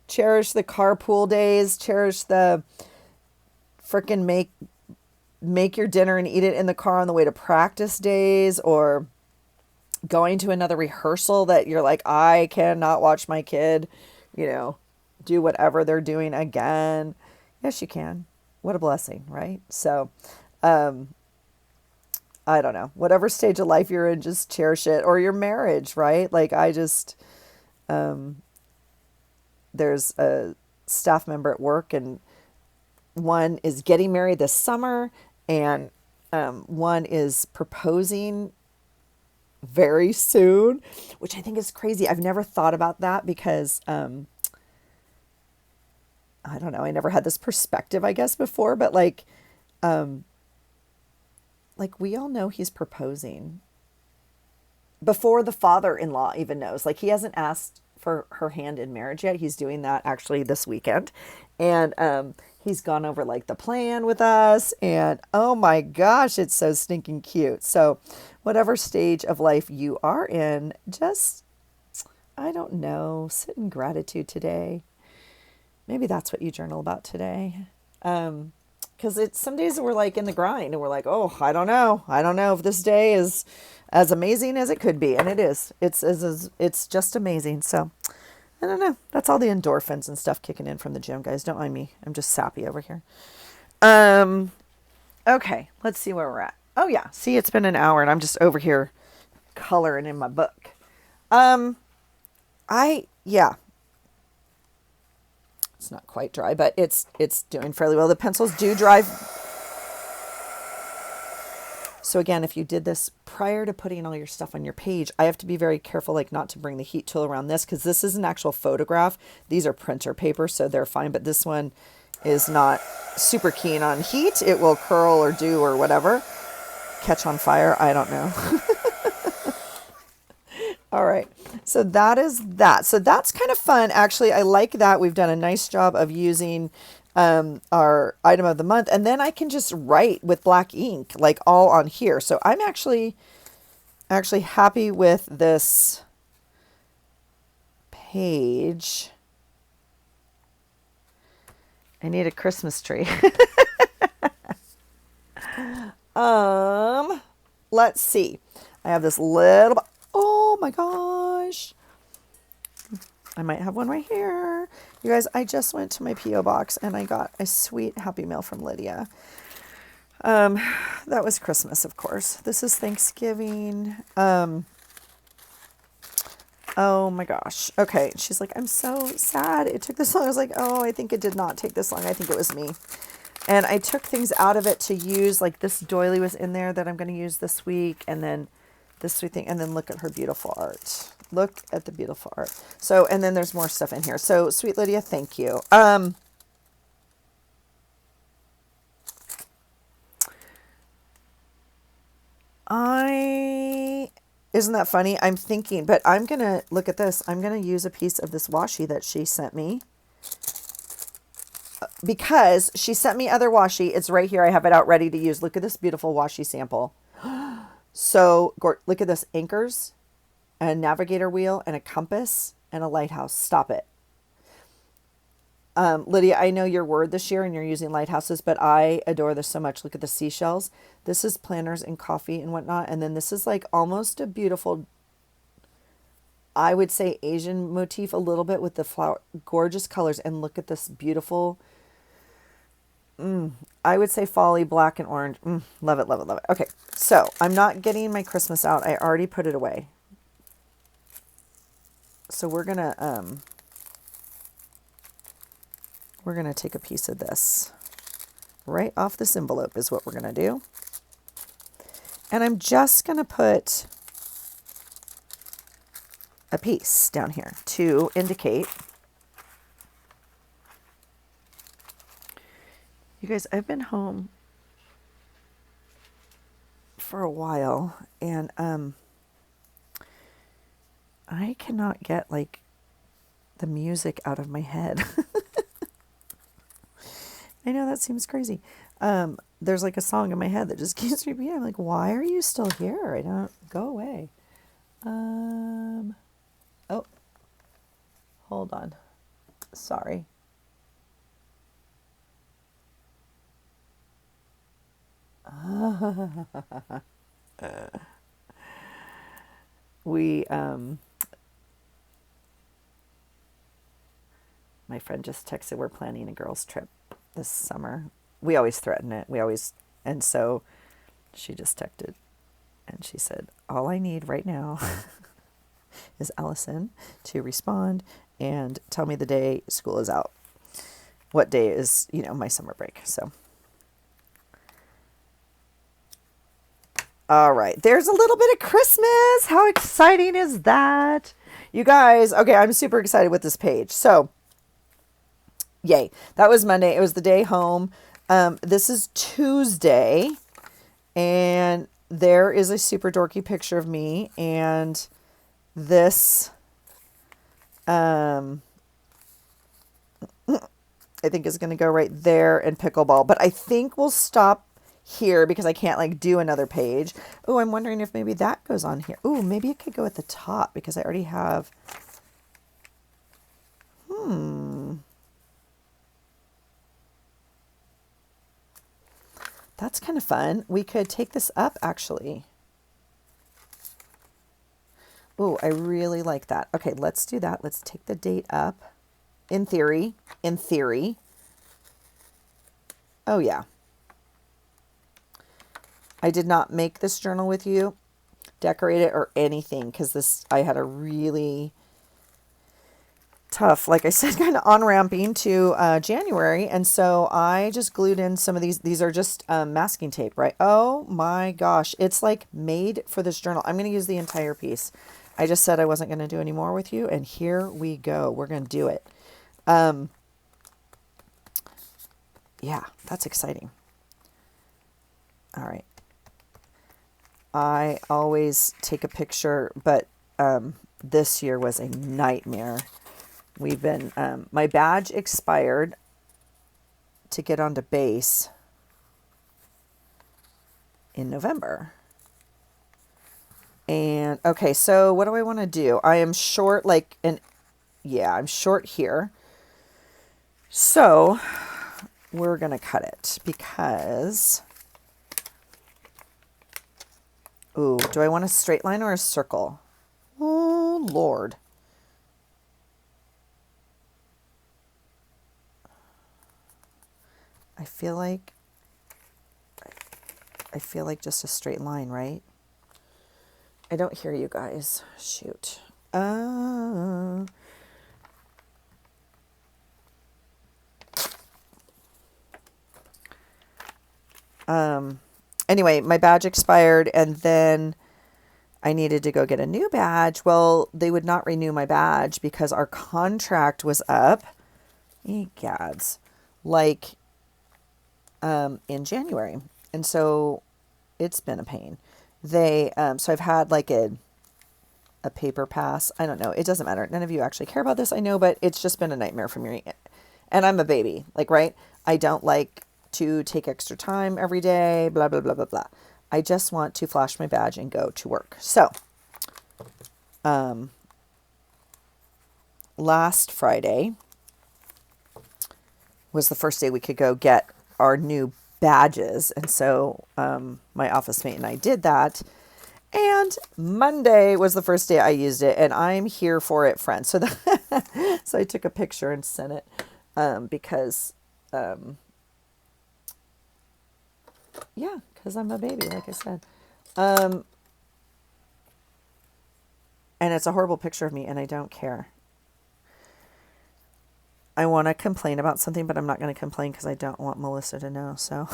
Cherish the carpool days. Cherish the frickin' make your dinner and eat it in the car on the way to practice days, or going to another rehearsal that you're like, I cannot watch my kid, do whatever they're doing again. Yes, you can. What a blessing, right? So, I don't know. Whatever stage of life you're in, just cherish it. Or your marriage, right? Like there's a staff member at work, and one is getting married this summer, and one is proposing very soon, which I think is crazy. I've never thought about that because I don't know, I never had this perspective, I guess, before, but like we all know he's proposing before the father-in-law even knows. Like he hasn't asked for her hand in marriage yet. He's doing that actually this weekend. And he's gone over like the plan with us, and oh my gosh, it's so stinking cute. So whatever stage of life you are in, just I don't know, sit in gratitude today. Maybe that's what you journal about today. Because it's some days we're like in the grind and we're like, oh, I don't know. I don't know if this day is as amazing as it could be. And it is. It's just amazing. So I don't know. That's all the endorphins and stuff kicking in from the gym, guys. Don't mind me. I'm just sappy over here. Okay, let's see where we're at. Oh yeah. See, it's been an hour and I'm just over here coloring in my book. Yeah. It's not quite dry, but it's doing fairly well. The pencils do dry. So again, if you did this prior to putting all your stuff on your page, I have to be very careful, like not to bring the heat tool around this, because this is an actual photograph. These are printer paper, so they're fine. But this one is not super keen on heat. It will curl or do or whatever. Catch on fire. I don't know. All right. So that is that. So that's kind of fun. Actually, I like that. We've done a nice job of using our item of the month. And then I can just write with black ink, like all on here. So I'm actually happy with this page. I need a Christmas tree. Let's see. I have this little... Oh my gosh. I might have one right here. You guys, I just went to my P.O. box and I got a sweet Happy Mail from Lydia. That was Christmas, of course. This is Thanksgiving. Oh my gosh. Okay. She's like, I'm so sad it took this long. I was like, oh, I think it did not take this long. I think it was me. And I took things out of it to use, like this doily was in there that I'm going to use this week. And then this sweet thing. And then look at her beautiful art. Look at the beautiful art. So, and then there's more stuff in here. So sweet Lydia, thank you. Isn't that funny? I'm thinking, but I'm going to look at this. I'm going to use a piece of this washi that she sent me because she sent me other washi. It's right here. I have it out ready to use. Look at this beautiful washi sample. So look at this, anchors, a navigator wheel, and a compass, and a lighthouse. Stop it. Lydia, I know your word this year and you're using lighthouses, but I adore this so much. Look at the seashells. This is planters and coffee and whatnot. And then this is like almost a beautiful, I would say Asian motif a little bit with the flower, gorgeous colors. And look at this beautiful, I would say folly, black and orange. Love it, love it, love it. Okay, so I'm not getting my Christmas out. I already put it away. So we're gonna take a piece of this right off this envelope is what we're gonna do. And I'm just gonna put a piece down here to indicate. You guys, I've been home for a while and I cannot get like the music out of my head. I know that seems crazy. There's like a song in my head that just keeps repeating. I'm like, why are you still here? I don't go away. Oh, hold on. Sorry. My friend just texted, we're planning a girls trip this summer. We always threaten it. And so she just texted and she said, all I need right now is Allison to respond and tell me the day school is out. What day is, my summer break. So All right. There's a little bit of Christmas. How exciting is that? You guys, okay, I'm super excited with this page. So, yay. That was Monday. It was the day home. This is Tuesday. And there is a super dorky picture of me. And this, I think is going to go right there in pickleball. But I think we'll stop here because I can't like do another page. Oh, I'm wondering if maybe that goes on here. Oh, maybe it could go at the top because I already have. That's kind of fun. We could take this up actually. Oh, I really like that. Okay, let's do that. Let's take the date up. In theory. Oh yeah. I did not make this journal with you, decorate it or anything because I had a really tough, like I said, kind of on-ramping to January. And so I just glued in some of these. These are just masking tape, right? Oh my gosh. It's like made for this journal. I'm going to use the entire piece. I just said I wasn't going to do any more with you. And here we go. We're going to do it. Yeah, that's exciting. All right. I always take a picture, but this year was a nightmare. We've been, my badge expired to get onto base in November. And okay, so what do I want to do? I am short I'm short here. So we're going to cut it because, ooh, do I want a straight line or a circle? Oh, Lord. I feel like just a straight line, right? I don't hear you guys. Shoot. Anyway, my badge expired and then I needed to go get a new badge. Well, they would not renew my badge because our contract was up. Egads. Like in January. And so it's been a pain. So I've had like a paper pass. I don't know. It doesn't matter. None of you actually care about this, I know, but it's just been a nightmare for me. And I'm a baby, like, right? I don't like to take extra time every day, blah, blah, blah, blah, blah. I just want to flash my badge and go to work. So, last Friday was the first day we could go get our new badges. And so my office mate and I did that. And Monday was the first day I used it. And I'm here for it, friends. So, so I took a picture and sent it because, yeah, because I'm a baby, like I said. And it's a horrible picture of me, and I don't care. I want to complain about something, but I'm not going to complain because I don't want Melissa to know. So,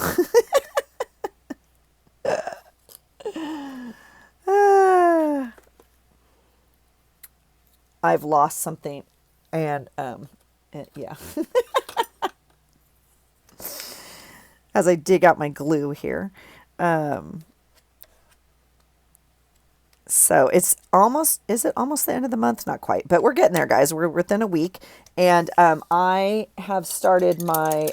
I've lost something, and yeah. As I dig out my glue here. So it's almost, is it almost the end of the month? Not quite, but we're getting there, guys. We're within a week. And I have started my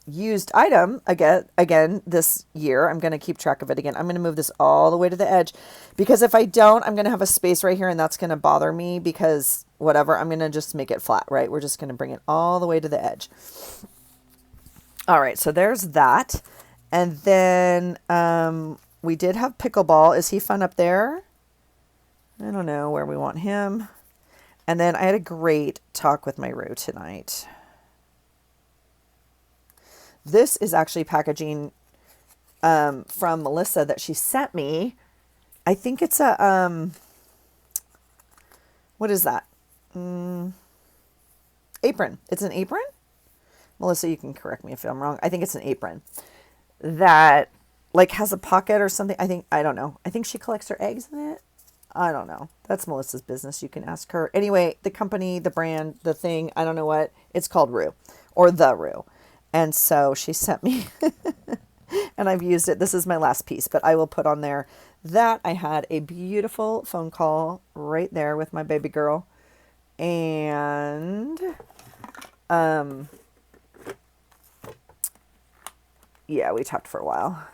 used item again this year. I'm going to keep track of it again. I'm going to move this all the way to the edge because if I don't, I'm going to have a space right here and that's going to bother me because whatever, I'm going to just make it flat, right? We're just going to bring it all the way to the edge. All right, so there's that. And then we did have pickleball. Is he fun up there? I don't know where we want him. And then I had a great talk with my Roo tonight. This is actually packaging from Melissa that she sent me. I think it's a, what is that? Apron. It's an apron? Melissa, you can correct me if I'm wrong. I think it's an apron. that like has a pocket or something. I don't know. I think she collects her eggs in it. I don't know. That's Melissa's business. You can ask her. Anyway, the company, the brand, the thing, I don't know what. It's called Rue or the Rue. And so she sent me and I've used it. This is my last piece, but I will put on there that I had a beautiful phone call right there with my baby girl. And yeah, we talked for a while.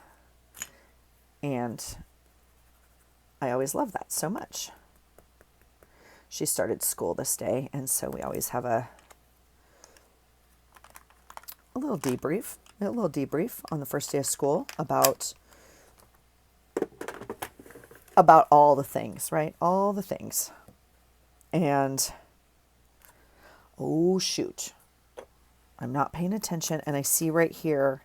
And I always love that so much. She started school this day, and so we always have a little debrief on the first day of school about all the things, right? All the things. And oh shoot. I'm not paying attention, and I see right here.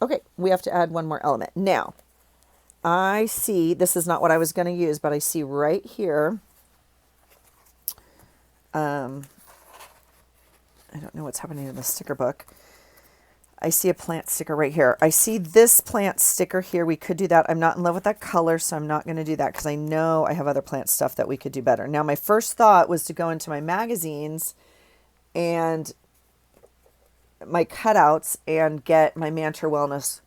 Okay, we have to add one more element. Now, I see, this is not what I was going to use, but I see right here, I don't know what's happening in the sticker book. I see a plant sticker right here. I see this plant sticker here. We could do that. I'm not in love with that color, so I'm not going to do that because I know I have other plant stuff that we could do better. Now, my first thought was to go into my magazines and my cutouts and get my Mantra Wellness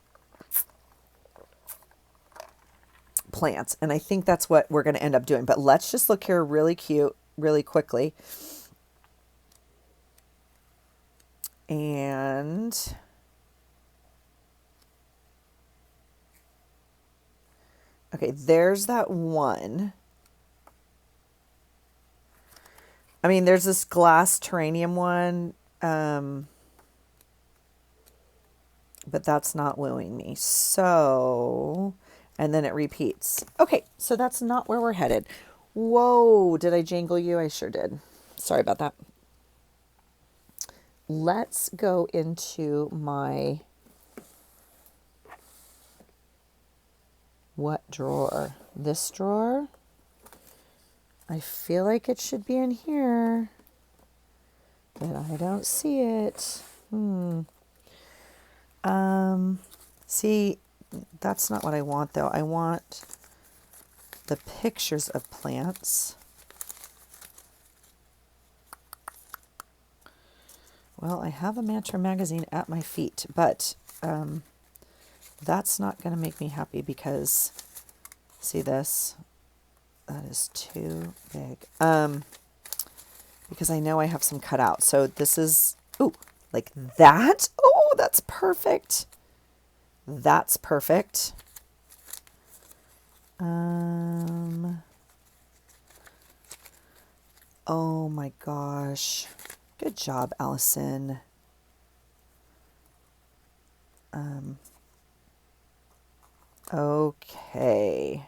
plants. And I think that's what we're going to end up doing. But let's just look here really cute, really quickly. And okay, there's that one. I mean, there's this glass terrarium one. But that's not wooing me. So, and then it repeats. Okay, so that's not where we're headed. Whoa, did I jangle you? I sure did. Sorry about that. Let's go into my, what drawer? This drawer? I feel like it should be in here, but I don't see it. See, that's not what I want though. I want the pictures of plants. Well, I have a Mantra magazine at my feet, but that's not going to make me happy because, see this? That is too big. Because I know I have some cut out. So this is, ooh, like that. Oh, that's perfect. That's perfect. Oh my gosh. Good job, Allison. Okay.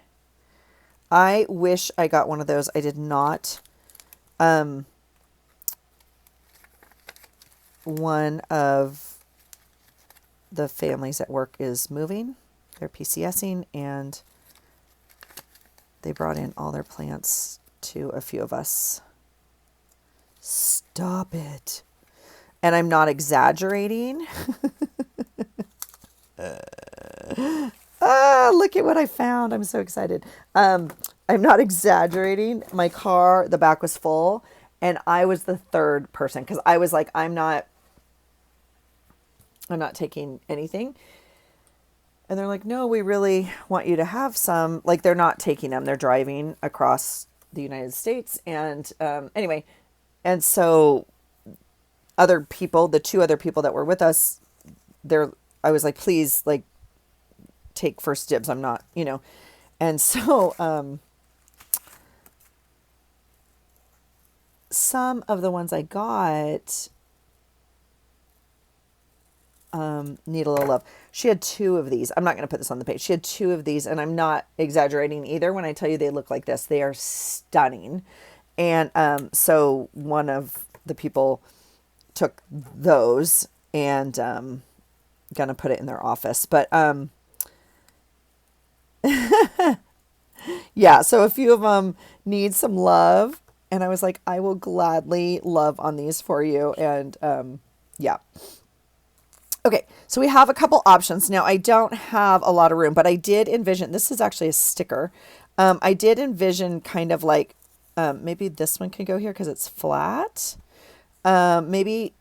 I wish I got one of those. I did not. One of the families at work is moving. They're PCSing, and they brought in all their plants to a few of us. Stop it. And I'm not exaggerating. Look at what I found. I'm so excited. I'm not exaggerating. My car, the back was full, and I was the third person because I was like, I'm not taking anything. And they're like, no, we really want you to have some. Like, they're not taking them. They're driving across the United States. And anyway, and so other people, the two other people that were with us, I was like, please, like, take first dibs. I'm not, And so some of the ones I got need a little love. She had two of these. I'm not going to put this on the page. She had two of these, and I'm not exaggerating either when I tell you they look like this. They are stunning. And so one of the people took those and going to put it in their office. But yeah, so a few of them need some love. And I was like, I will gladly love on these for you. And yeah. Okay, so we have a couple options. Now, I don't have a lot of room, but I did envision, this is actually a sticker. I did envision kind of like, maybe this one can go here because it's flat. Maybe,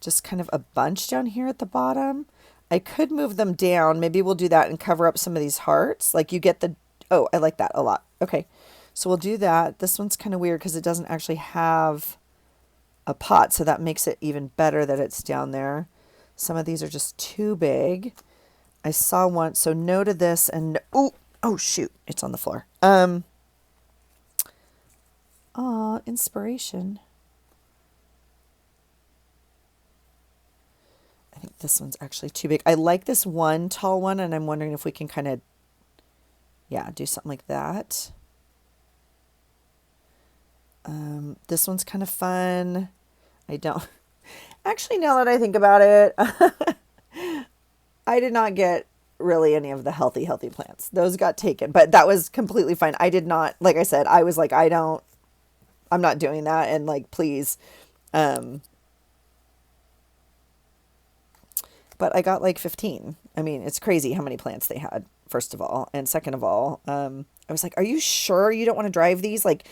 just kind of a bunch down here at the bottom. I could move them down. Maybe we'll do that and cover up some of these hearts. Like you get the, oh, I like that a lot. Okay, so we'll do that. This one's kind of weird because it doesn't actually have a pot, so that makes it even better that it's down there. Some of these are just too big. I saw one, so no to this, and oh shoot, it's on the floor. Inspiration. I think this one's actually too big. I like this one tall one, and I'm wondering if we can kind of, yeah, do something like that. This one's kind of fun. I don't, actually, now that I think about it, I did not get really any of the healthy plants. Those got taken, but that was completely fine. I did not, like I said, I was like, I'm not doing that. And like, please, but I got like 15. I mean, it's crazy how many plants they had, first of all. And second of all, I was like, are you sure you don't want to drive these? Like,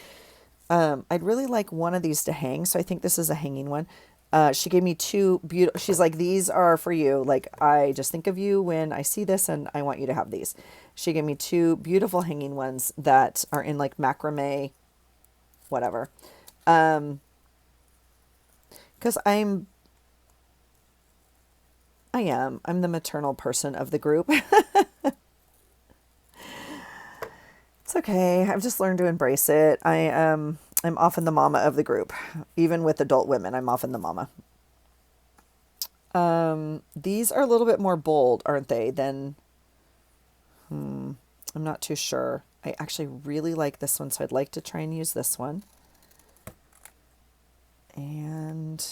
I'd really like one of these to hang. So I think this is a hanging one. She gave me two beautiful, she's like, these are for you. Like, I just think of you when I see this and I want you to have these. She gave me two beautiful hanging ones that are in like macrame, whatever. Cause I'm the maternal person of the group. It's okay. I've just learned to embrace it. I'm often the mama of the group. Even with adult women, I'm often the mama. These are a little bit more bold, aren't they? Than, I'm not too sure. I actually really like this one, so I'd like to try and use this one. And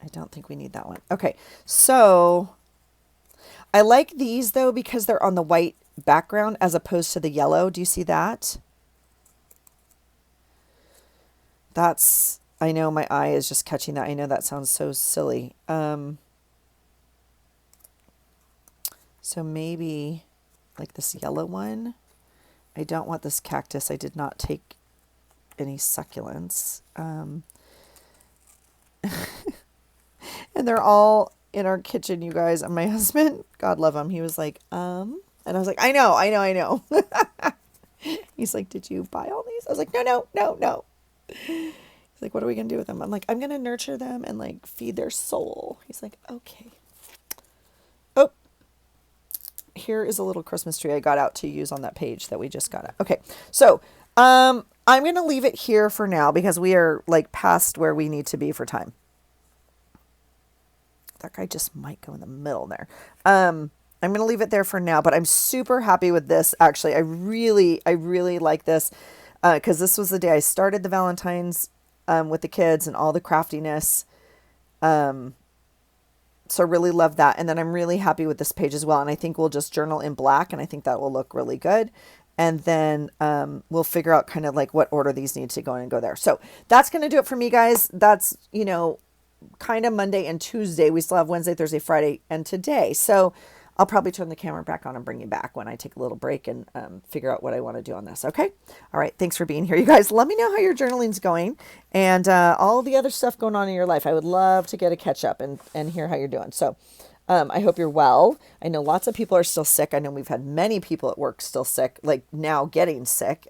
I don't think we need that one. Okay, so I like these though because they're on the white background as opposed to the yellow. Do you see that? That's, I know my eye is just catching that. I know that sounds so silly. So maybe like this yellow one. I don't want this cactus. I did not take any succulents. And they're all in our kitchen, you guys. And my husband, God love him, he was like, and I was like, I know. He's like, did you buy all these? I was like, no. He's like, what are we going to do with them? I'm like, I'm going to nurture them and like feed their soul. He's like, okay. Oh, here is a little Christmas tree I got out to use on that page that we just got out. Okay. So, I'm going to leave it here for now because we are like past where we need to be for time. That guy just might go in the middle there. I'm going to leave it there for now, but I'm super happy with this. Actually, I really like this. Because this was the day I started the Valentine's with the kids and all the craftiness. So I really love that. And then I'm really happy with this page as well. And I think we'll just journal in black, and I think that will look really good. And then we'll figure out kind of like what order these need to go in and go there. So that's going to do it for me, guys. That's, kind of Monday and Tuesday. We still have Wednesday, Thursday, Friday, and today. So I'll probably turn the camera back on and bring you back when I take a little break and figure out what I want to do on this. Okay. All right. Thanks for being here, you guys. Let me know how your journaling's going and all the other stuff going on in your life. I would love to get a catch up and hear how you're doing. So I hope you're well. I know lots of people are still sick. I know we've had many people at work still sick, like now getting sick.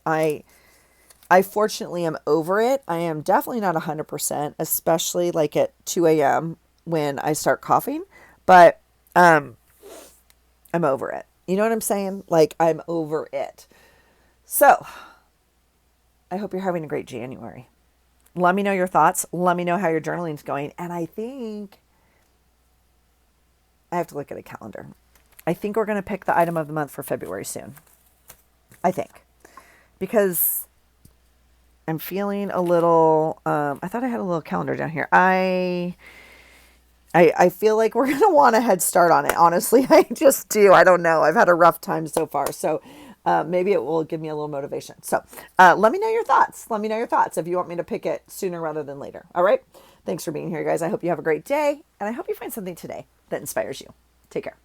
I fortunately am over it. I am definitely not 100%, especially like at 2 a.m. when I start coughing, but I'm over it. You know what I'm saying? Like, I'm over it. So I hope you're having a great January. Let me know your thoughts. Let me know how your journaling's going. And I think I have to look at a calendar. I think we're going to pick the item of the month for February soon. I think. Because I'm feeling a little, I thought I had a little calendar down here. I I feel like we're going to want a head start on it. Honestly, I just do. I don't know. I've had a rough time so far. So maybe it will give me a little motivation. So let me know your thoughts. Let me know your thoughts if you want me to pick it sooner rather than later. All right. Thanks for being here, guys. I hope you have a great day. And I hope you find something today that inspires you. Take care.